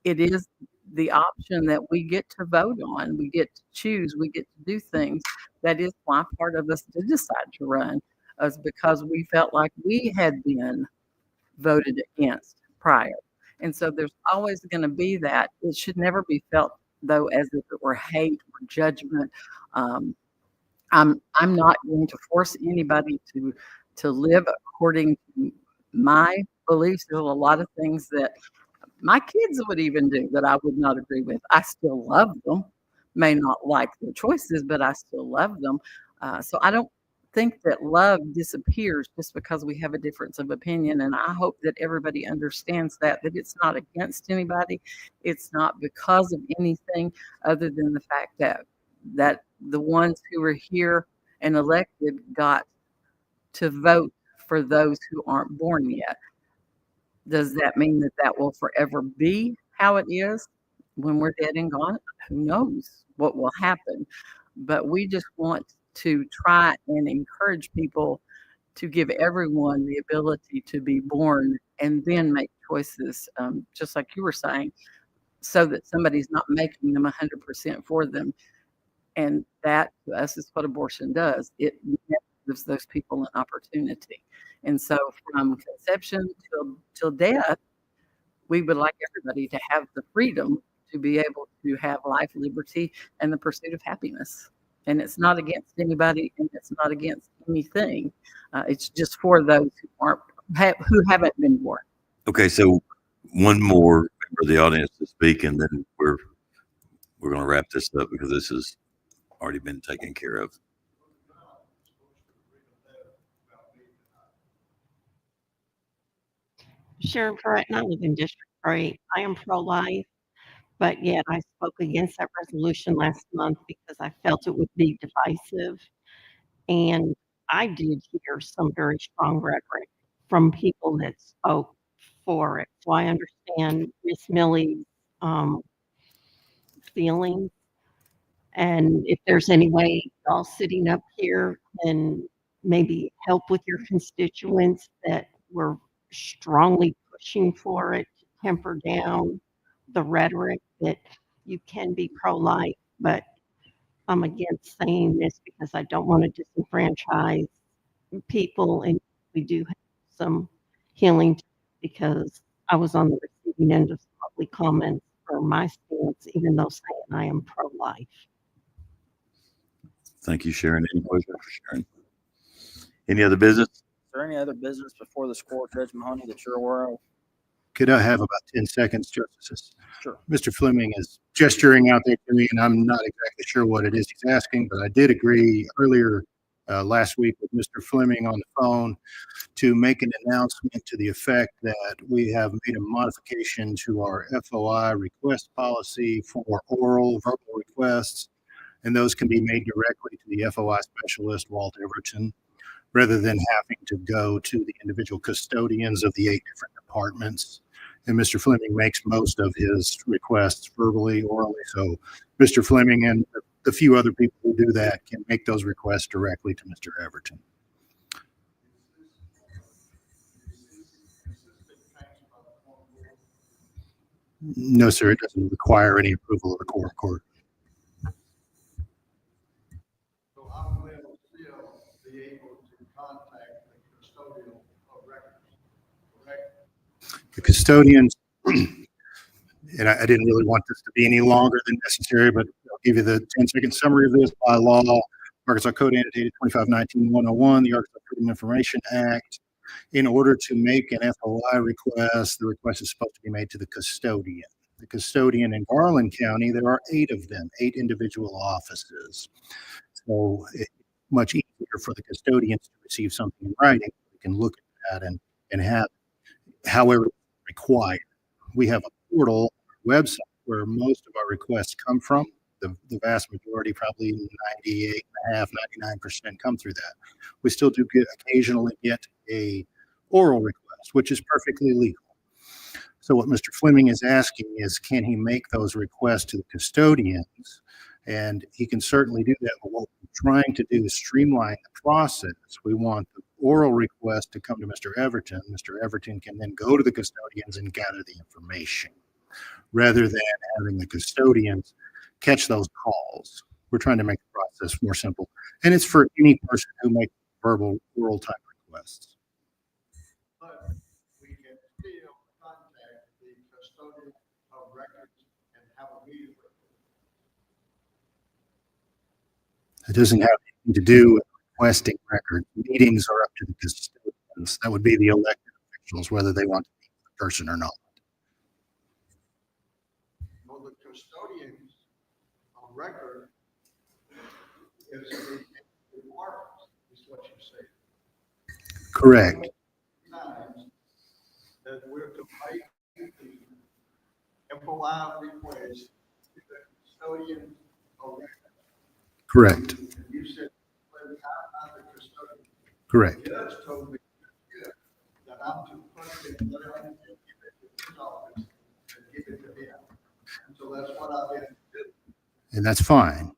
it is the option that we get to vote on. We get to choose. We get to do things. That is why part of us did decide to run, is because we felt like we had been voted against prior. And so there's always going to be that. It should never be felt, though, as if it were hate or judgment. I'm not going to force anybody to live according to my beliefs. There's a lot of things that my kids would even do that I would not agree with. I still love them, may not like their choices, but I still love them. So I don't think that love disappears just because we have a difference of opinion. And I hope that everybody understands that it's not against anybody. It's not because of anything other than the fact that the ones who were here and elected got to vote for those who aren't born yet. Does that mean that will forever be how it is when we're dead and gone. Who knows what will happen? But we just want to try and encourage people to give everyone the ability to be born and then make choices, just like you were saying, so that somebody's not making them 100% for them. And that, to us, is what abortion does. It gives those people an opportunity. And so from conception till death, we would like everybody to have the freedom to be able to have life, liberty, and the pursuit of happiness. And it's not against anybody, and it's not against anything. It's just for those who haven't been born. Okay, so one more for the audience to speak, and then we're going to wrap this up because this has already been taken care of. Sheriff Bratton, I live in District 3. I am pro-life, but yet I spoke against that resolution last month because I felt it would be divisive. And I did hear some very strong rhetoric from people that spoke for it. So I understand Miss Millie's feelings. And if there's any way y'all sitting up here can maybe help with your constituents that were strongly pushing for it to temper down the rhetoric that you can be pro-life, but I'm against saying this because I don't want to disenfranchise people, and we do have some healing because I was on the receiving end of some ugly comments for my stance, even though saying I am pro-life. Thank you, Sharon. Any questions for Sharon? Any other business? Is there any other business before this court, Judge Mahoney, that you're aware of? Could I have about 10 seconds, Justices? Sure. Mr. Fleming is gesturing out there to me, and I'm not exactly sure what it is he's asking, but I did agree earlier last week with Mr. Fleming on the phone to make an announcement to the effect that we have made a modification to our FOI request policy for oral verbal requests, and those can be made directly to the FOI specialist, Walt Everton, rather than having to go to the individual custodians of the 8 different departments. And Mr. Fleming makes most of his requests verbally, orally. So Mr. Fleming and the few other people who do that can make those requests directly to Mr. Everton. No, sir, it doesn't require any approval of the Quorum Court. So I will still be able to contact the custodian of records, correct? The custodians, and I didn't really want this to be any longer than necessary, but I'll give you the 10-second summary of this. By law, Arkansas Code annotated 2519-101, the Arkansas Freedom of Information Act. In order to make an FOI request, the request is supposed to be made to the custodian. The custodian in Garland County, there are 8 of them, 8 individual offices. So it's much easier for the custodians to receive something in writing. We can look at that and have, however required. We have a portal website where most of our requests come from. The vast majority, probably 98.5%, 99% come through that. We still do occasionally get a oral request, which is perfectly legal. So what Mr. Fleming is asking is, can he make those requests to the custodians? And he can certainly do that. But what we're trying to do is streamline the process. We want the oral request to come to Mr. Everton. Mr. Everton can then go to the custodians and gather the information, rather than having the custodians catch those calls. We're trying to make the process more simple. And it's for any person who makes verbal, oral type requests. But we can still contact the custodian of records and have a meeting with them. It doesn't have anything to do with requesting records. Meetings are up to the custodians. That would be the elected officials, whether they want to meet the person or not. So the custodians of record is a requirement, is what you say. Correct. Times that we're to make the FOI request to the custodian of record. Correct. And you said, well, I'm not the custodian. Correct. The judge told me that I'm to put it in there and give it to his office and give it to him. that's what I've been doing. And that's fine.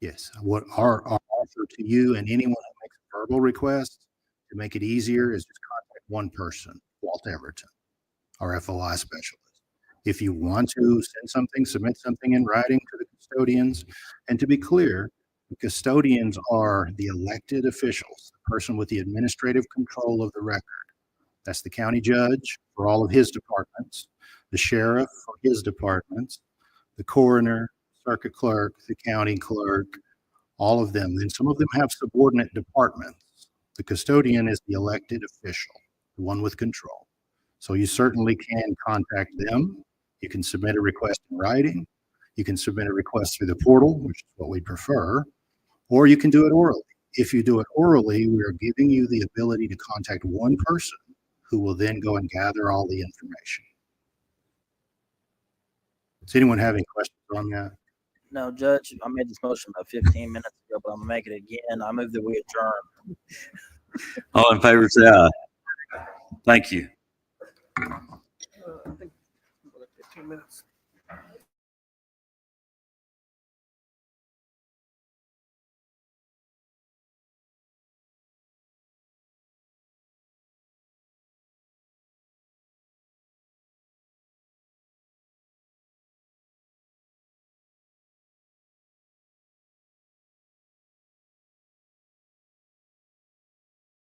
Yes, what our offer to you and anyone who makes a verbal request to make it easier is just contact one person, Walt Everton, our FOI specialist. If you want to send something, submit something in writing to the custodians. And to be clear, the custodians are the elected officials, the person with the administrative control of the record. That's the county judge for all of his departments, the sheriff for his departments, the coroner, circuit clerk, the county clerk, all of them. And some of them have subordinate departments. The custodian is the elected official, the one with control. So you certainly can contact them. You can submit a request in writing. You can submit a request through the portal, which is what we prefer, or you can do it orally. If you do it orally, we are giving you the ability to contact one person who will then go and gather all the information. Does anyone have any questions on that? No, Judge, I made this motion about 15 minutes ago, but I'm gonna make it again. I move that we adjourn. All in favor, say aye. Thank you. 15 minutes.